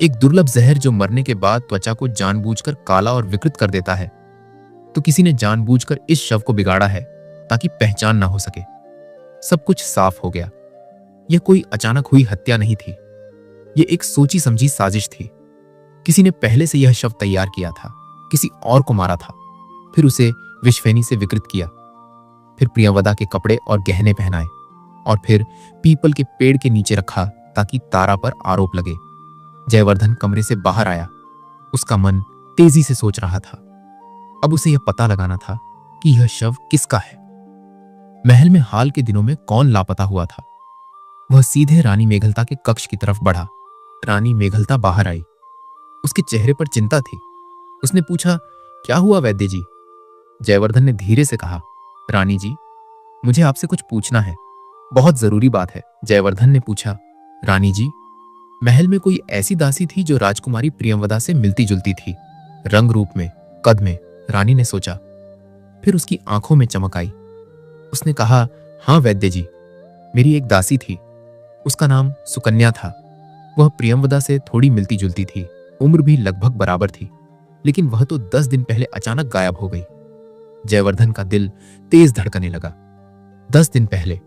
Speaker 1: एक दुर्लभ जहर जो मरने के बाद त्वचा को जानबूझकर काला और विकृत कर देता है। तो किसी ने जानबूझकर इस शव को बिगाड़ा है ताकि पहचान ना हो सके। सब कुछ साफ हो गया। यह कोई अचानक हुई हत्या नहीं थी, यह एक सोची समझी साजिश थी। किसी ने पहले से यह शव तैयार किया था, किसी और को मारा था, फिर उसे विषफेनी से विकृत किया, फिर प्रियंवदा के कपड़े और गहने पहनाए, और फिर पीपल के पेड़ के नीचे रखा ताकि तारा पर आरोप लगे। जयवर्धन कमरे से बाहर आया। उसका मन तेजी से सोच रहा था। अब उसे यह पता लगाना था कि यह शव किसका है। महल में हाल के दिनों में कौन लापता हुआ था। वह सीधे रानी मेघलता के कक्ष की तरफ बढ़ा। रानी मेघलता बाहर आई। उसके चेहरे पर चिंता थी। उसने पूछा, क्या हुआ वैद्य जी? जयवर्धन ने धीरे से कहा, रानी जी, मुझे आपसे कुछ पूछना है, बहुत जरूरी बात है। जयवर्धन ने पूछा, रानी जी, महल में कोई ऐसी दासी थी जो राजकुमारी प्रियंवदा से मिलती जुलती थी, रंग रूप में, कद में? रानी ने सोचा, फिर उसकी आंखों में चमक आई। उसने कहा, हां वैद्य जी, मेरी एक दासी थी, उसका नाम सुकन्या था। वह प्रियंवदा से थोड़ी मिलती जुलती थी, उम्र भी लगभग बराबर थी, लेकिन वह तो 10 दिन पहले अचानक गायब हो गई। जयवर्धन का दिल तेज धड़कने लगा। 10 दिन पहले,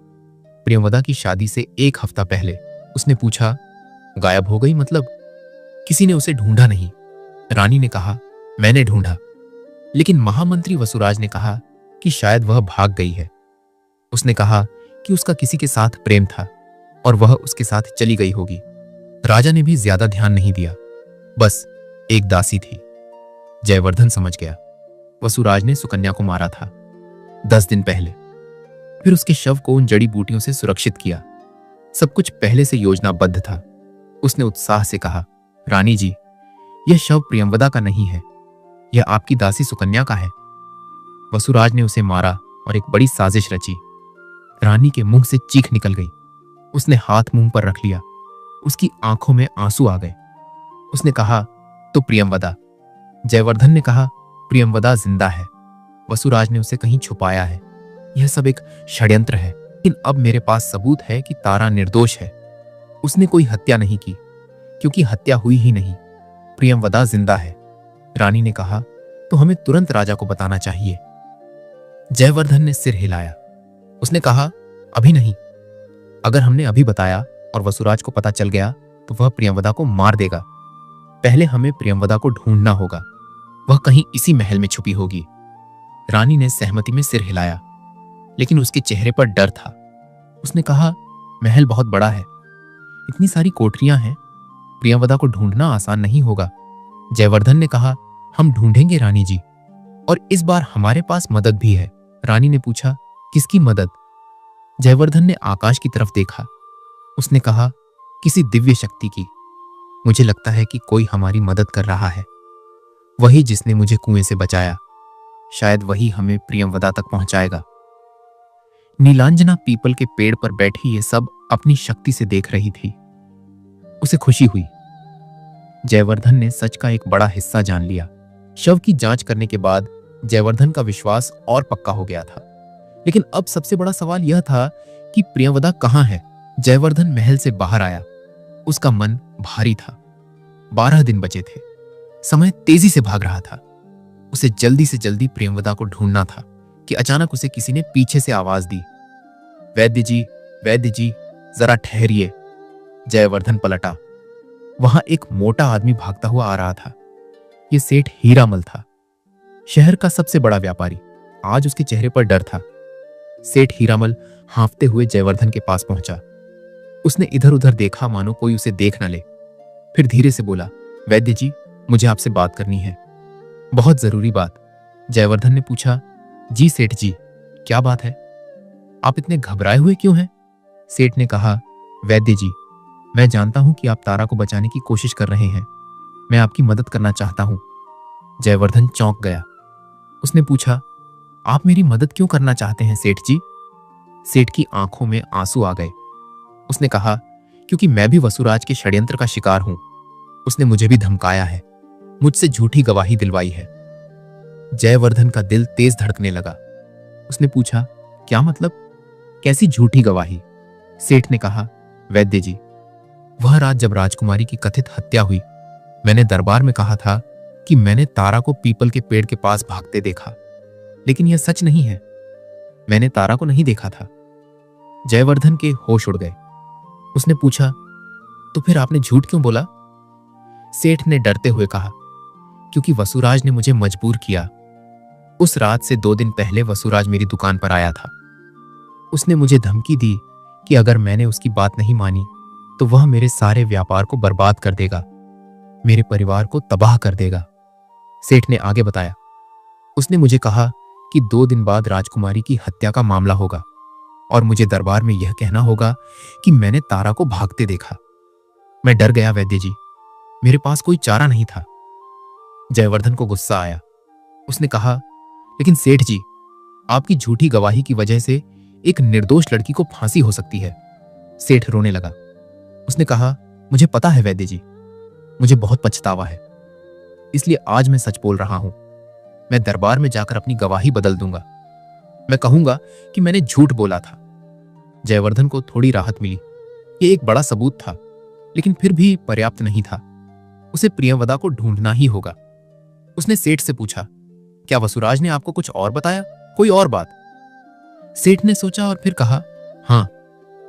Speaker 1: प्रियंवदा की शादी से 1 हफ्ता पहले। उसने पूछा, गायब हो गई मतलब? किसी ने उसे ढूंढा नहीं? रानी ने कहा, मैंने ढूंढा, लेकिन महामंत्री वसुराज ने कहा कि शायद वह भाग गई है। उसने कहा कि उसका किसी के साथ प्रेम था और वह उसके साथ चली गई होगी। राजा ने भी ज्यादा ध्यान नहीं दिया, बस एक दासी थी। जयवर्धन समझ गया, वसुराज ने सुकन्या को मारा था 10 दिन पहले, फिर उसके शव को उन जड़ी बूटियों से सुरक्षित किया। सब कुछ पहले से योजनाबद्ध था। उसने उत्साह से कहा, रानी जी, यह शव प्रियंवदा का नहीं है, यह आपकी दासी सुकन्या का है। वसुराज ने उसे मारा और एक बड़ी साजिश रची। रानी के मुंह से चीख निकल गई। उसने हाथ मुंह पर रख लिया। उसकी आंखों में आंसू आ गए। उसने कहा, तो प्रियंवदा, जयवर्धन ने कहा, प्रियंवदा जिंदा है। वसुराज ने उसे कहीं छुपाया है। यह सब एक षड्यंत्र है। लेकिन अब मेरे पास सबूत है कि तारा निर्दोष है। उसने कोई हत्या नहीं की, क्योंकि हत्या हुई ही नहीं। प्रियंवदा जिंदा है। रानी ने कहा, तो हमें तुरंत राजा को बताना चाहिए। जयवर्धन ने सिर हिलाया। उसने कहा, अभी नहीं। अगर हमने अभी बताया और वसुराज को पता चल गया तो वह प्रियंवदा को मार देगा। पहले हमें प्रियंवदा को ढूंढना होगा। वह कहीं इसी महल में छुपी होगी। रानी ने सहमति में सिर हिलाया, लेकिन उसके चेहरे पर डर था। उसने कहा, महल बहुत बड़ा है, इतनी सारी कोठरियां हैं, प्रियंवदा को ढूंढना आसान नहीं होगा। जयवर्धन ने कहा, हम ढूंढेंगे रानी जी, और इस बार हमारे पास मदद भी है। रानी ने पूछा, किसकी मदद? जयवर्धन ने आकाश की तरफ देखा। उसने कहा, किसी दिव्य शक्ति की। मुझे लगता है कि कोई हमारी मदद कर रहा है। वही जिसने मुझे कुएं से बचाया। शायद वही हमें प्रियंवदा तक पहुंचाएगा। नीलांजना पीपल के पेड़ पर बैठी ये सब अपनी शक्ति से देख रही थी। उसे खुशी हुई। जयवर्धन ने सच का एक बड़ा हिस्सा जान लिया। शव की जांच करने के बाद जयवर्धन का विश्वास और पक्का हो गया था। लेकिन अब सबसे बड़ा सवाल यह था कि प्रियंवदा कहाँ है? जयवर्धन महल से बाहर आया। उसका मन भारी था। 12 दिन बचे थे। समय तेजी से भाग रहा था। उसे जल्दी से जल्दी प्रियंवदा को ढूंढना था कि अचानक उसे किसी ने पीछे से आवाज दी, वैद्य जी, जरा ठहरिए। जयवर्धन पलटा। वहां एक मोटा आदमी भागता हुआ आ रहा था। यह सेठ हीरामल था, शहर का सबसे बड़ा व्यापारी। आज उसके चेहरे पर डर था। सेठ हीरामल हांफते हुए जयवर्धन के पास पहुंचा। उसने इधर उधर देखा मानो कोई उसे देख न ले। फिर धीरे से बोला, वैद्य जी, मुझे आपसे बात करनी है। बहुत जरूरी बात। जयवर्धन ने पूछा, जी सेठ जी, क्या बात है? आप इतने घबराए हुए क्यों हैं? सेठ ने कहा, वैद्य जी, मैं जानता हूं कि आप तारा को बचाने की कोशिश कर रहे हैं। मैं आपकी मदद करना चाहता हूं। जयवर्धन चौंक गया। उसने पूछा, आप मेरी मदद क्यों करना चाहते हैं सेठ जी? सेठ की आंखों में आंसू आ गए। उसने कहा, क्योंकि मैं भी वसुराज के षड्यंत्र का शिकार हूं। उसने मुझे भी धमकाया है, मुझसे झूठी गवाही दिलवाई है। जयवर्धन का दिल तेज धड़कने लगा। उसने पूछा, क्या मतलब? कैसी झूठी गवाही? सेठ ने कहा, वैद्य जी, वह रात जब राजकुमारी की कथित हत्या हुई, मैंने दरबार में कहा था कि मैंने तारा को पीपल के पेड़ के पास भागते देखा, लेकिन यह सच नहीं है। मैंने तारा को नहीं देखा था। जयवर्धन के होश उड़ गए। उसने पूछा, तो फिर आपने झूठ क्यों बोला? सेठ ने डरते हुए कहा, क्योंकि वसुराज ने मुझे मजबूर किया। उस रात से 2 दिन पहले वसुराज मेरी दुकान पर आया था। उसने मुझे धमकी दी कि अगर मैंने उसकी बात नहीं मानी तो वह मेरे सारे व्यापार को बर्बाद कर देगा, मेरे परिवार को तबाह कर देगा। सेठ ने आगे बताया, उसने मुझे कहा कि 2 दिन बाद राजकुमारी की हत्या का मामला होगा और मुझे दरबार में यह कहना होगा कि मैंने तारा को भागते देखा। मैं डर गया वैद्य जी, मेरे पास कोई चारा नहीं था। जयवर्धन को गुस्सा आया। उसने कहा, लेकिन सेठ जी, आपकी झूठी गवाही की वजह से एक निर्दोष लड़की को फांसी हो सकती है। सेठ रोने लगा। उसने कहा, मुझे पता है वैद्य जी, मुझे बहुत पछतावा है, इसलिए आज मैं सच बोल रहा हूं। मैं दरबार में जाकर अपनी गवाही बदल दूंगा। मैं कहूंगा कि मैंने झूठ बोला था। जयवर्धन को थोड़ी राहत मिली। यह एक बड़ा सबूत था, लेकिन फिर भी पर्याप्त नहीं था। उसे प्रियंवदा को ढूंढना ही होगा। उसने सेठ से पूछा, क्या वसुराज ने आपको कुछ और बताया, कोई और बात? सेठ ने सोचा और फिर कहा, हां,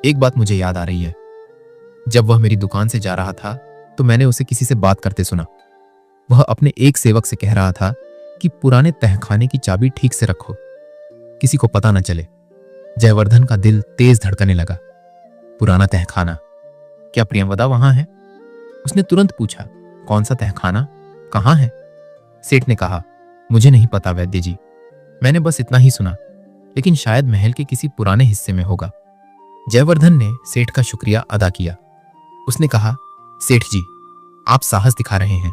Speaker 1: एक बात मुझे याद आ रही है। जब वह मेरी दुकान से जा रहा था तो मैंने उसे किसी से बात करते सुना। वह अपने एक सेवक से कह रहा था कि पुराने तहखाने की चाबी ठीक से रखो, किसी को पता न चले। जयवर्धन का दिल तेज धड़कने लगा। पुराना तहखाना? क्या प्रियंवदा वहां है? उसने तुरंत पूछा, कौन सा तहखाना, कहां है? सेठ ने कहा, मुझे नहीं पता वैद्य जी, मैंने बस इतना ही सुना, लेकिन शायद महल के किसी पुराने हिस्से में होगा। जयवर्धन ने सेठ का शुक्रिया अदा किया। उसने कहा, सेठ जी, आप साहस दिखा रहे हैं।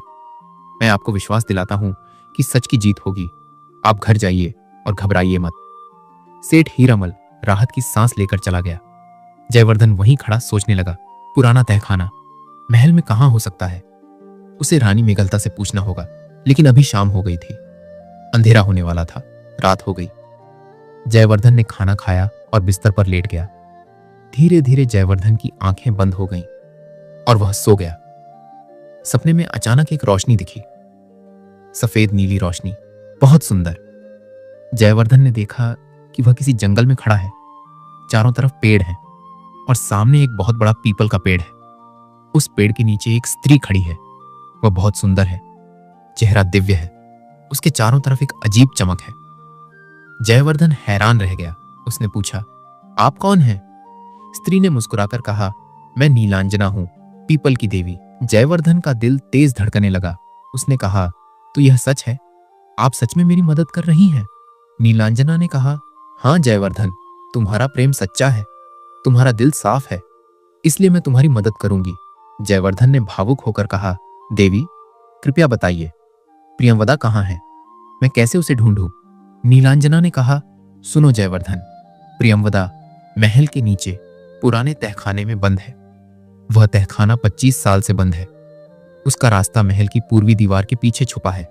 Speaker 1: मैं आपको विश्वास दिलाता हूं कि सच की जीत होगी। आप घर जाइए और घबराइए मत। सेठ हीरामल राहत की सांस लेकर चला गया। जयवर्धन वहीं खड़ा सोचने लगा। पुराना तहखाना महल में कहां हो सकता है? उसे रानी मेघलता से पूछना होगा। लेकिन अभी शाम हो गई थी, अंधेरा होने वाला था, रात हो गई। जयवर्धन ने खाना खाया और बिस्तर पर लेट गया। धीरे धीरे जयवर्धन की आंखें बंद हो गईं और वह सो गया। सपने में अचानक एक रोशनी दिखी, सफेद नीली रोशनी, बहुत सुंदर। जयवर्धन ने देखा कि वह किसी जंगल में खड़ा है। चारों तरफ पेड़ हैं और सामने एक बहुत बड़ा पीपल का पेड़ है। उस पेड़ के नीचे एक स्त्री खड़ी है। वह बहुत सुंदर है, चेहरा दिव्य है, उसके चारों तरफ एक अजीब चमक है। जयवर्धन हैरान रह गया। उसने पूछा, आप कौन हैं? स्त्री ने मुस्कुराकर कहा, मैं नीलांजना हूं, पीपल की देवी। जयवर्धन का दिल तेज धड़कने लगा। उसने कहा, तो यह सच है? आप सच में मेरी मदद कर रही हैं? नीलांजना ने कहा, हाँ जयवर्धन, तुम्हारा प्रेम सच्चा है, तुम्हारा दिल साफ है, इसलिए मैं तुम्हारी मदद करूंगी। जयवर्धन ने भावुक होकर कहा, देवी कृपया बताइए, प्रियंवदा कहाँ है? मैं कैसे उसे ढूंढूं? नीलांजना ने कहा, सुनो जयवर्धन, प्रियंवदा महल के नीचे पुराने तहखाने में बंद है। वह तहखाना 25 साल से बंद है। उसका रास्ता महल की पूर्वी दीवार के पीछे छुपा है।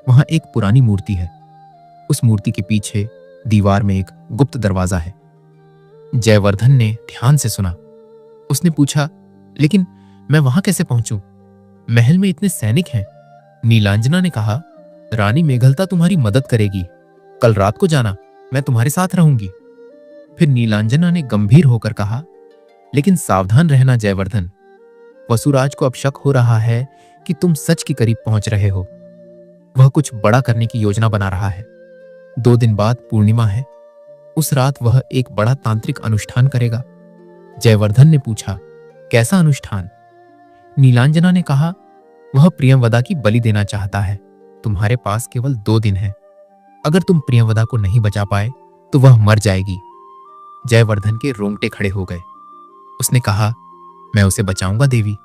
Speaker 1: वहां एक पुरानी मूर्ति है। उस मूर्ति के पीछे दीवार में एक गुप्त दरवाजा है। जयवर्धन ने ध्यान से सुना। उसने पूछा, लेकिन मैं वहां कैसे पहुंचूं? महल में इतने सैनिक हैं। नीलांजना ने कहा, रानी मेघलता तुम्हारी मदद करेगी। कल रात को जाना, मैं तुम्हारे साथ रहूंगी। फिर नीलांजना ने गंभीर होकर कहा, लेकिन सावधान रहना जयवर्धन, वसुराज को अब शक हो रहा है कि तुम सच के करीब पहुंच रहे हो। वह कुछ बड़ा करने की योजना बना रहा है। 2 दिन बाद पूर्णिमा है। उस रात वह एक बड़ा तांत्रिक अनुष्ठान करेगा। जयवर्धन ने पूछा, कैसा अनुष्ठान? नीलांजना ने कहा, वह प्रियंवदा की बलि देना चाहता है। तुम्हारे पास केवल 2 दिन है। अगर तुम प्रियंवदा को नहीं बचा पाए तो वह मर जाएगी। जयवर्धन के रोंगटे खड़े हो गए। उसने कहा, मैं उसे बचाऊंगा देवी,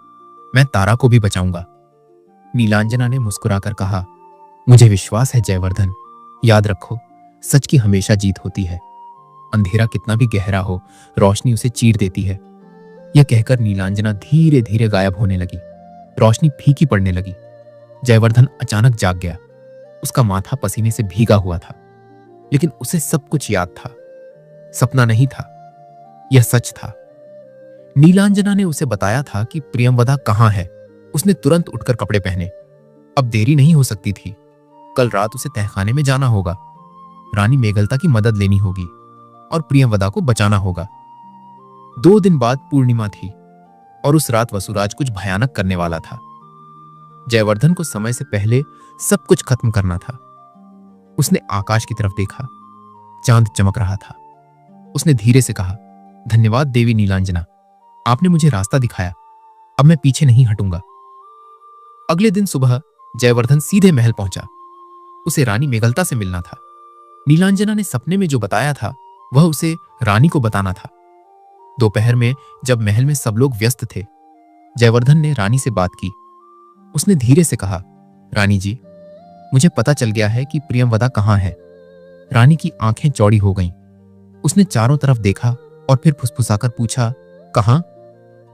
Speaker 1: मैं तारा को भी बचाऊंगा। नीलांजना ने मुस्कुराकर कहा, मुझे विश्वास है जयवर्धन, याद रखो, सच की हमेशा जीत होती है। अंधेरा कितना भी गहरा हो, रोशनी उसे चीर देती है। यह कहकर नीलांजना धीरे धीरे गायब होने लगी। रोशनी फीकी पड़ने लगी। जयवर्धन अचानक जाग गया। उसका माथा पसीने से भीगा हुआ था, लेकिन उसे सब कुछ याद था। सपना नहीं था, यह सच था। नीलांजना ने उसे बताया था कि प्रियंवदा कहाँ है। उसने तुरंत उठकर कपड़े पहने। अब देरी नहीं हो सकती थी। कल रात उसे तहखाने में जाना होगा। रानी मेघलता की मदद लेनी होगी और प्रियंवदा को बचाना होगा। 2 दिन बाद पूर्णिमा थी और उस रात वसुराज कुछ भयानक करने वाला था। जयवर्धन को समय से पहले सब कुछ खत्म करना था। उसने आकाश की तरफ देखा। चांद चमक रहा था। उसने धीरे से कहा, धन्यवाद देवी नीलांजना, आपने मुझे रास्ता दिखाया। अब मैं पीछे नहीं हटूंगा। अगले दिन सुबह जयवर्धन सीधे महल पहुंचा। उसे रानी मेघलता से मिलना था। नीलांजना ने सपने में जो बताया था वह उसे रानी को बताना था। दोपहर में जब महल में सब लोग व्यस्त थे, जयवर्धन ने रानी से बात की। उसने धीरे से कहा, रानी जी, मुझे पता चल गया है कि प्रियंवदा कहाँ है। रानी की आंखें चौड़ी हो गईं। उसने चारों तरफ देखा और फिर फुसफुसाकर पूछा, कहाँ?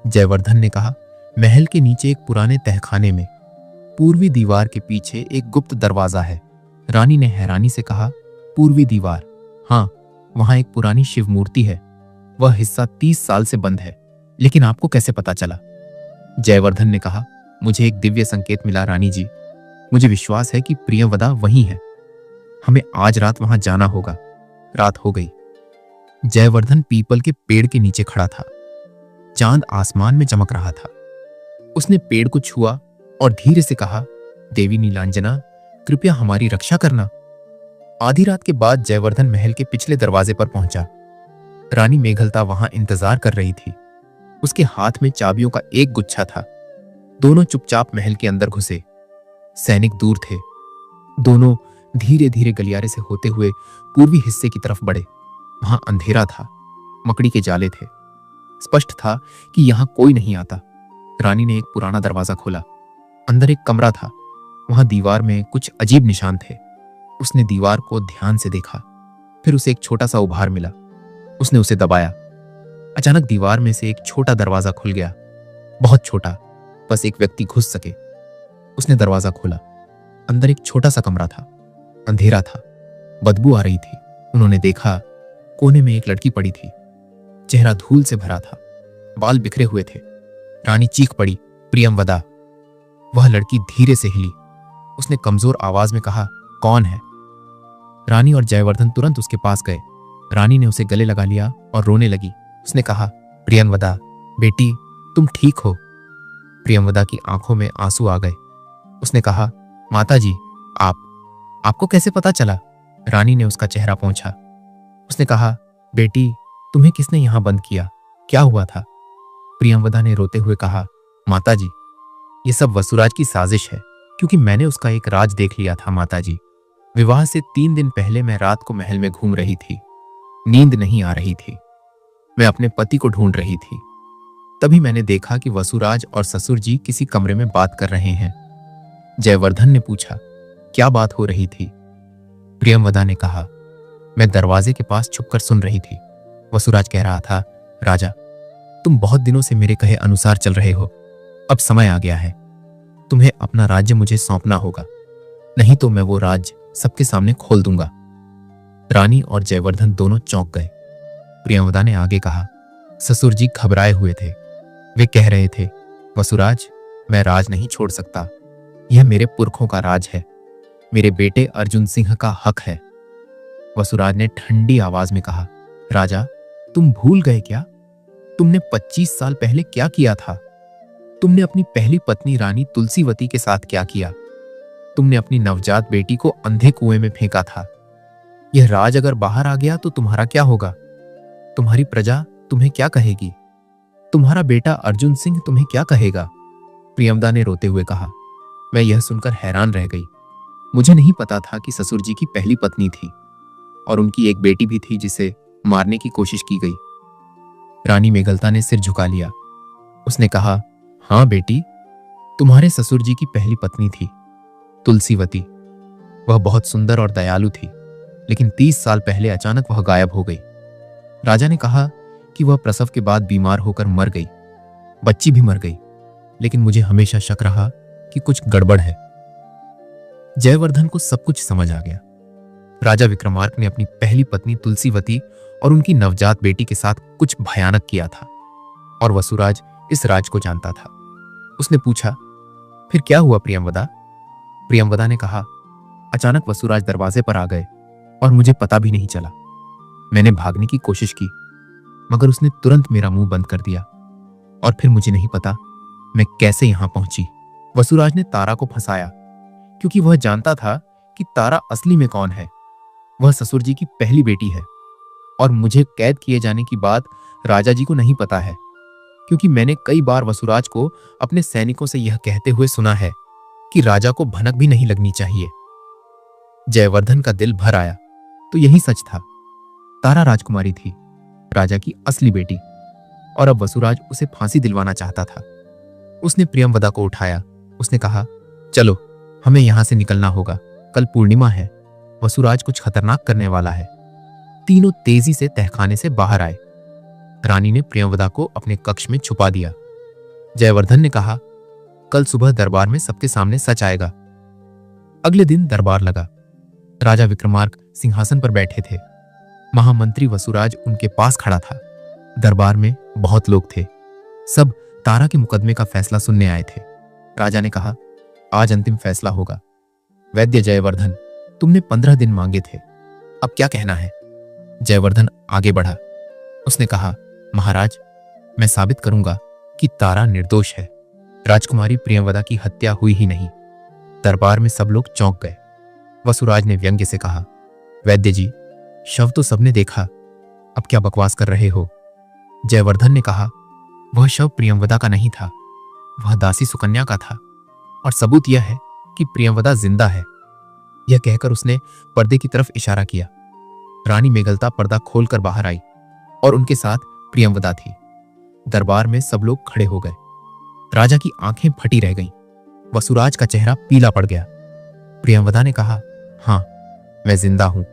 Speaker 1: जयवर्धन ने कहा, महल के नीचे एक पुराने तहखाने में, पूर्वी दीवार के पीछे एक गुप्त दरवाजा है। रानी ने हैरानी से कहा, पूर्वी दीवार? हाँ, वहां एक पुरानी शिव मूर्ति है। वह हिस्सा 30 साल से बंद है। लेकिन आपको कैसे पता चला? जयवर्धन ने कहा, मुझे एक दिव्य संकेत मिला रानी जी। मुझे विश्वास है कि प्रियंवदा वहीं है। हमें आज रात वहां जाना होगा। रात हो गई। जयवर्धन पीपल के पेड़ के नीचे खड़ा था। चांद आसमान में चमक रहा था। उसने पेड़ को छुआ और धीरे से कहा, देवी नीलांजना, कृपया हमारी रक्षा करना। आधी रात के बाद जयवर्धन महल के पिछले दरवाजे पर पहुंचा। रानी मेघलता वहां इंतजार कर रही थी। उसके हाथ में चाबियों का एक गुच्छा था। दोनों चुपचाप महल के अंदर घुसे। सैनिक दूर थे। दोनों धीरे धीरे गलियारे से होते हुए पूर्वी हिस्से की तरफ बढ़े। वहां अंधेरा था, मकड़ी के जाले थे। स्पष्ट था कि यहां कोई नहीं आता। रानी ने एक पुराना दरवाजा खोला। अंदर एक कमरा था। वहां दीवार में कुछ अजीब निशान थे। उसने दीवार को ध्यान से देखा। फिर उसे एक छोटा सा उभार मिला। उसने उसे दबाया। अचानक दीवार में से एक छोटा दरवाजा खुल गया, बहुत छोटा, बस एक व्यक्ति घुस सके। उसने दरवाजा खोला। अंदर एक छोटा सा कमरा था, अंधेरा था, बदबू आ रही थी। उन्होंने देखा कोने में एक लड़की पड़ी थी, चेहरा धूल से भरा था, बाल बिखरे हुए थे। रानी चीख पड़ी, प्रियंवदा। वह लड़की धीरे से हिली। उसने कमजोर आवाज में कहा, कौन है? रानी और जयवर्धन तुरंत उसके पास गए। रानी ने उसे गले लगा लिया और रोने लगी। उसने कहा, प्रियंवदा बेटी, तुम ठीक हो? प्रियंवदा की आंखों में आंसू आ गए। उसने कहा, माताजी, आपको कैसे पता चला? रानी ने उसका चेहरा पोंछा। उसने कहा, बेटी, तुम्हें किसने यहां बंद किया? क्या हुआ था? प्रियंवदा ने रोते हुए कहा, माताजी, ये सब वसुराज की साजिश है, क्योंकि मैंने उसका एक राज देख लिया था माताजी। विवाह से 3 दिन पहले मैं रात को महल में घूम रही थी। नींद नहीं आ रही थी। मैं अपने पति को ढूंढ रही थी। तभी मैंने देखा कि वसुराज और ससुर जी किसी कमरे में बात कर रहे हैं। जयवर्धन ने पूछा, क्या बात हो रही थी? प्रियंवदा ने कहा, मैं दरवाजे के पास छुपकर सुन रही थी। वसुराज कह रहा था, राजा, तुम बहुत दिनों से मेरे कहे अनुसार चल रहे हो। अब समय आ गया है। तुम्हें अपना राज्य मुझे सौंपना होगा, नहीं तो मैं वो राज्य सबके सामने खोल दूंगा। रानी और जयवर्धन दोनों चौंक गए। प्रियंवदा ने आगे कहा, ससुर जी घबराए हुए थे। वे कह रहे थे, वसुराज, मैं राज नहीं छोड़ सकता। यह मेरे पुरखों का राज है, मेरे बेटे अर्जुन सिंह का हक है। वसुराज ने ठंडी आवाज में कहा, राजा, तुम भूल गए क्या? तुमने 25 साल पहले क्या किया था? तुमने अपनी पहली पत्नी रानी तुलसीवती के साथ क्या किया? तुमने अपनी नवजात बेटी को अंधे कुएं में फेंका था। यह राज अगर बाहर आ गया तो तुम्हारा क्या होगा? तुम्हारी प्रजा तुम्हें क्या कहेगी? तुम्हारा बेटा अर्जुन सिंह तुम्हें क्या कहेगा? प्रियंवदा ने रोते हुए कहा, मैं यह सुनकर हैरान रह गई। मुझे नहीं पता था कि ससुर जी की पहली पत्नी थी और उनकी एक बेटी भी थी जिसे मारने की कोशिश की गई। रानी मेघलता ने सिर झुका लिया। उसने कहा, हाँ बेटी, तुम्हारे ससुर जी की पहली पत्नी थी तुलसीवती। वह बहुत सुंदर और दयालु थी, लेकिन 30 साल पहले अचानक वह गायब हो गई। राजा ने कहा कि वह प्रसव के बाद बीमार होकर मर गई। बच्ची भी मर गई, लेकिन मुझे हमेशा शक रहा कि कुछ गड़बड़ है। जयवर्धन को सब कुछ समझ आ गया। राजा विक्रमार्क ने अपनी पहली पत्नी तुलसीवती और उनकी नवजात बेटी के साथ कुछ भयानक किया था, और वसुराज इस राज को जानता था। उसने पूछा, फिर क्या हुआ प्रियंवदा? प्रियंवदा ने कहा, अचानक वसुराज दरवाजे पर आ गए और मुझे पता भी नहीं चला। मैंने भागने की कोशिश की, मगर उसने तुरंत मेरा मुंह बंद कर दिया, और फिर मुझे नहीं पता मैं कैसे यहां पहुंची। वसुराज ने तारा को फंसाया, क्योंकि वह जानता था कि तारा असली में कौन है। वह ससुर जी की पहली बेटी है, और मुझे कैद किए जाने की बात राजा जी को नहीं पता है, क्योंकि मैंने कई बार वसुराज को अपने सैनिकों से यह कहते हुए सुना है कि राजा को भनक भी नहीं लगनी चाहिए। जयवर्धन का दिल भर आया। तो यही सच था। तारा राजकुमारी थी, राजा की असली बेटी, और अब वसुराज उसे फांसी दिलवाना चाहता था। उसने प्रियंवदा को उठाया। उसने कहा, चलो, हमें यहां से निकलना होगा। कल पूर्णिमा है। वसुराज कुछ खतरनाक करने वाला है। तीनों तेजी से तहखाने से बाहर आए। रानी ने प्रियंवदा को अपने कक्ष में छुपा दिया। जयवर्धन ने कहा, कल सुबह दरबार में सबके सामने सच आएगा। अगले दिन दरबार लगा। राजा विक्रमार्क सिंहासन पर बैठे थे। महामंत्री वसुराज उनके पास खड़ा था। दरबार में बहुत लोग थे। सब तारा के मुकदमे का फैसला सुनने आए थे। राजा ने कहा, आज अंतिम फैसला होगा। वैद्य जयवर्धन, तुमने 15 दिन मांगे थे, अब क्या कहना है? जयवर्धन आगे बढ़ा। उसने कहा, महाराज, मैं साबित करूंगा कि तारा निर्दोष है। राजकुमारी प्रियंवदा की हत्या हुई ही नहीं। दरबार में सब लोग चौंक गए। वसुराज ने व्यंग्य से कहा, वैद्य जी, शव तो सबने देखा, अब क्या बकवास कर रहे हो? जयवर्धन ने कहा, वह शव प्रियंवदा का नहीं था, वह दासी सुकन्या का था, और सबूत यह है कि प्रियंवदा जिंदा है। यह कहकर उसने पर्दे की तरफ इशारा किया। रानी मेघलता पर्दा खोलकर बाहर आई, और उनके साथ प्रियंवदा थी। दरबार में सब लोग खड़े हो गए। राजा की आंखें फटी रह गईं। वसुराज का चेहरा पीला पड़ गया। प्रियंवदा ने कहा, हाँ, मैं जिंदा हूं।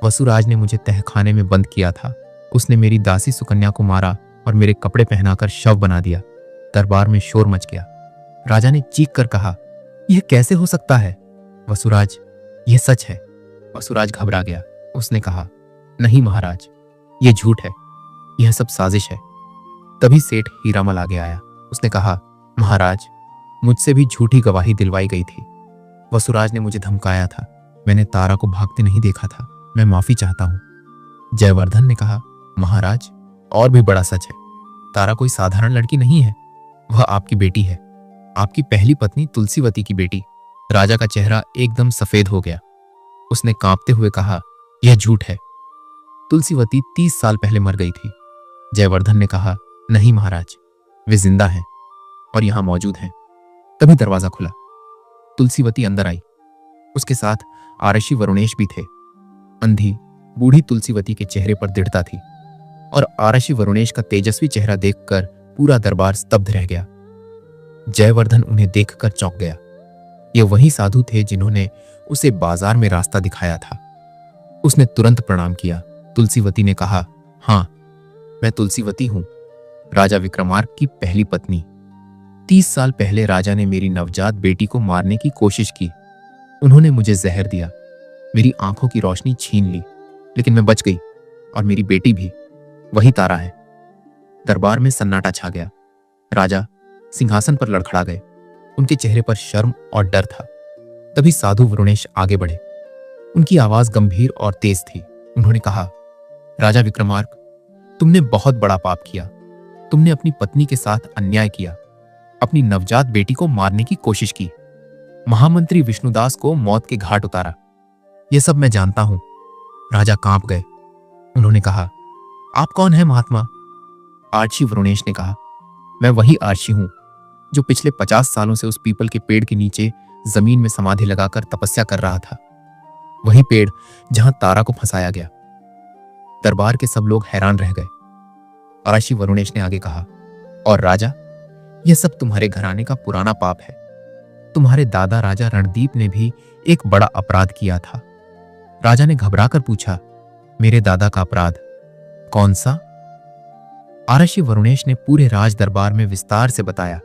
Speaker 1: वसुराज ने मुझे तहखाने में बंद किया था। उसने मेरी दासी सुकन्या को मारा और मेरे कपड़े पहनाकर शव बना दिया। दरबार में शोर मच गया। राजा ने चीख कर कहा, यह कैसे हो सकता है? वसुराज, यह सच है। वसुराज घबरा गया। उसने कहा, नहीं महाराज, यह झूठ है, यह सब साजिश है। तभी सेठ हीरामल आगे आया। उसने कहा, महाराज, मुझसे भी झूठी गवाही दिलवाई गई थी। वसुराज ने मुझे धमकाया था। मैंने तारा को भागते नहीं देखा था। मैं माफी चाहता हूं। जयवर्धन ने कहा, महाराज, और भी बड़ा सच है। तारा कोई साधारण लड़की नहीं है, वह आपकी बेटी है, आपकी पहली पत्नी तुलसीवती की बेटी। राजा का चेहरा एकदम सफेद हो गया। उसने कांपते हुए कहा, यह झूठ है। तुलसीवती 30 साल पहले मर गई थी। जयवर्धन ने कहा, नहीं महाराज, वे जिंदा हैं और यहां मौजूद हैं। तभी दरवाजा खुला। तुलसीवती अंदर आई। उसके साथ आरशी वरुणेश भी थे। अंधी बूढ़ी तुलसीवती के चेहरे पर दृढ़ता थी और आरशी वरुणेश का तेजस्वी चेहरा देखकर पूरा दरबार स्तब्ध रह गया। जयवर्धन उन्हें देखकर चौंक गया। ये वही साधु थे जिन्होंने उसे बाजार में रास्ता दिखाया था। उसने तुरंत प्रणाम किया। तुलसीवती ने कहा, हां, मैं तुलसीवती हूं, राजा विक्रमार्क की पहली पत्नी। 30 साल पहले राजा ने मेरी नवजात बेटी को मारने की कोशिश की। उन्होंने मुझे जहर दिया, मेरी आंखों की रोशनी छीन ली, लेकिन मैं बच गई, और मेरी बेटी भी। वही तारा है। दरबार में सन्नाटा छा गया। राजा सिंहासन पर लड़खड़ा गए। उनके चेहरे पर शर्म और डर था। तभी साधु वरुणेश आगे बढ़े। उनकी आवाज गंभीर और तेज थी। उन्होंने कहा, राजा विक्रमार्क, तुमने बहुत बड़ा पाप किया। तुमने अपनी पत्नी के साथ अन्याय किया, अपनी नवजात बेटी को मारने की कोशिश की, महामंत्री विष्णुदास को मौत के घाट उतारा। यह सब मैं जानता हूं। राजा कांप गए। उन्होंने कहा, आप कौन हैं महात्मा? आर्ची वरुणेश ने कहा, मैं वही आर्ची हूं जो पिछले 50 सालों से उस पीपल के पेड़ के नीचे जमीन में समाधि लगाकर तपस्या कर रहा था। वही पेड़ जहां तारा को फंसाया गया। दरबार के सब लोग हैरान रह गए। आर्ची वरुणेश ने आगे कहा, और राजा, यह सब तुम्हारे घराने का पुराना पाप है। तुम्हारे दादा राजा रणदीप ने भी एक बड़ा अपराध किया था। राजा ने घबराकर पूछा, मेरे दादा का अपराध कौन सा? आर्ची वरुणेश ने पूरे राज दरबार में विस्तार से बताया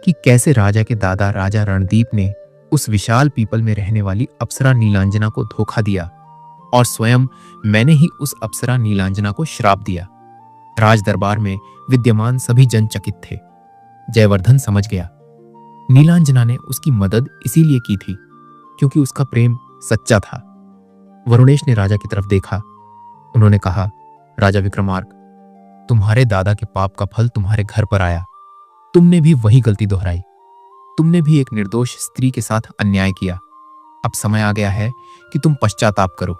Speaker 1: कि कैसे राजा के दादा राजा रणदीप ने उस विशाल पीपल में रहने वाली अप्सरा नीलांजना को धोखा दिया, और स्वयं मैंने ही उस अप्सरा नीलांजना को श्राप दिया। राज दरबार में विद्यमान सभी जन चकित थे। जयवर्धन समझ गया। नीलांजना ने उसकी मदद इसीलिए की थी क्योंकि उसका प्रेम सच्चा था। वरुणेश ने राजा की तरफ देखा। उन्होंने कहा, राजा विक्रमार्क, तुम्हारे दादा के पाप का फल तुम्हारे घर पर आया। तुमने भी वही गलती दोहराई। तुमने भी एक निर्दोष स्त्री के साथ अन्याय किया। अब समय आ गया है कि तुम पश्चाताप करो।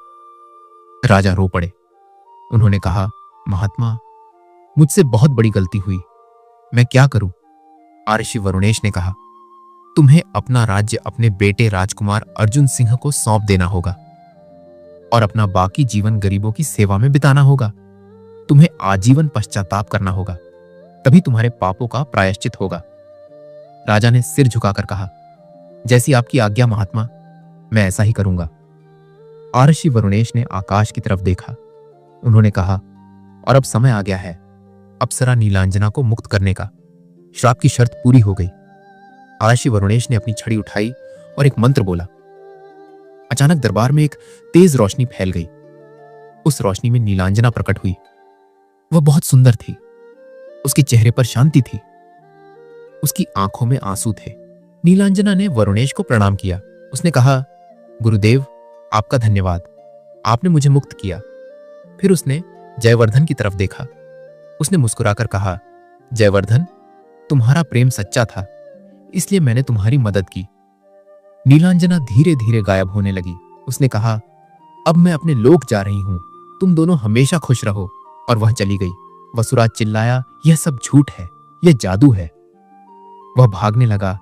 Speaker 1: राजा रो पड़े। उन्होंने कहा, महात्मा, मुझसे बहुत बड़ी गलती हुई, मैं क्या करूं? आर्षि वरुणेश ने कहा, तुम्हें अपना राज्य अपने बेटे राजकुमार अर्जुन सिंह को सौंप देना होगा और अपना बाकी जीवन गरीबों की सेवा में बिताना होगा। तुम्हें आजीवन पश्चाताप करना होगा, तभी तुम्हारे पापों का प्रायश्चित होगा। राजा ने सिर झुकाकर कहा, जैसी आपकी आज्ञा महात्मा, मैं ऐसा ही करूंगा। आर्षि वरुणेश ने आकाश की तरफ देखा। उन्होंने कहा, और अब समय आ गया है अप्सरा नीलांजना को मुक्त करने का। श्राप की शर्त पूरी हो गई। आर्षि वरुणेश ने अपनी छड़ी उठाई और एक मंत्र बोला। अचानक दरबार में एक तेज रोशनी फैल गई। उस रोशनी में नीलांजना प्रकट हुई। वह बहुत सुंदर थी। उसके चेहरे पर शांति थी। उसकी आंखों में आंसू थे। नीलांजना ने वरुणेश को प्रणाम किया। उसने कहा, गुरुदेव, आपका धन्यवाद, आपने मुझे मुक्त किया। फिर उसने जयवर्धन की तरफ देखा। उसने मुस्कुराकर कहा, जयवर्धन, तुम्हारा प्रेम सच्चा था, इसलिए मैंने तुम्हारी मदद की। नीलांजना धीरे धीरे गायब होने लगी। उसने कहा, अब मैं अपने लोक जा रही हूं, तुम दोनों हमेशा खुश रहो। और वह चली गई। वसुराज चिल्लाया, यह सब झूठ है, यह जादू है। वह भागने लगा,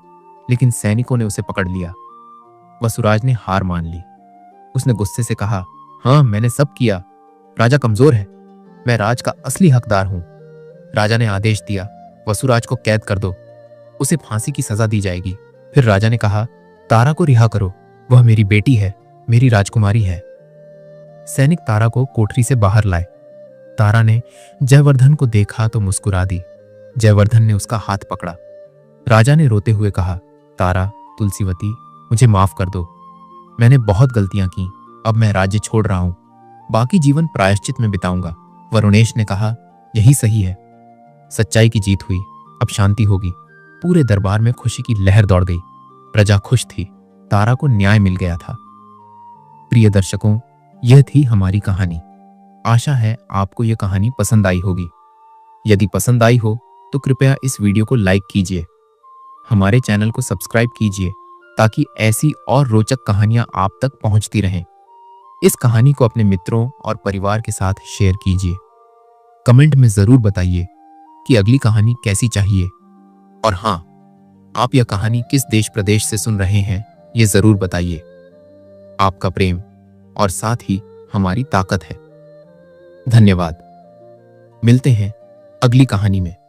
Speaker 1: लेकिन सैनिकों ने उसे पकड़ लिया। वसुराज ने हार मान ली। उसने गुस्से से कहा, हां, मैंने सब किया। राजा कमजोर है, मैं राज का असली हकदार हूं। राजा ने आदेश दिया, वसुराज को कैद कर दो, उसे फांसी की सजा दी जाएगी। फिर राजा ने कहा, तारा को रिहा करो, वह मेरी बेटी है, मेरी राजकुमारी है। सैनिक तारा को कोठरी से बाहर लाए। तारा ने जयवर्धन को देखा तो मुस्कुरा दी। जयवर्धन ने उसका हाथ पकड़ा। राजा ने रोते हुए कहा, तारा, तुलसीवती, मुझे माफ कर दो। मैंने बहुत गलतियां की, अब मैं राज्य छोड़ रहा हूं, बाकी जीवन प्रायश्चित में बिताऊंगा। वरुणेश ने कहा, यही सही है। सच्चाई की जीत हुई, अब शांति होगी। पूरे दरबार में खुशी की लहर दौड़ गई। प्रजा खुश थी, तारा को न्याय मिल गया था। प्रिय दर्शकों, यह थी हमारी कहानी। आशा है आपको यह कहानी पसंद आई होगी। यदि पसंद आई हो तो कृपया इस वीडियो को लाइक कीजिए, हमारे चैनल को सब्सक्राइब कीजिए ताकि ऐसी और रोचक कहानियां आप तक पहुंचती रहें। इस कहानी को अपने मित्रों और परिवार के साथ शेयर कीजिए। कमेंट में जरूर बताइए कि अगली कहानी कैसी चाहिए। और हाँ, आप यह कहानी किस देश प्रदेश से सुन रहे हैं, ये जरूर बताइए। आपका प्रेम और साथ ही हमारी ताकत है। धन्यवाद। मिलते हैं अगली कहानी में।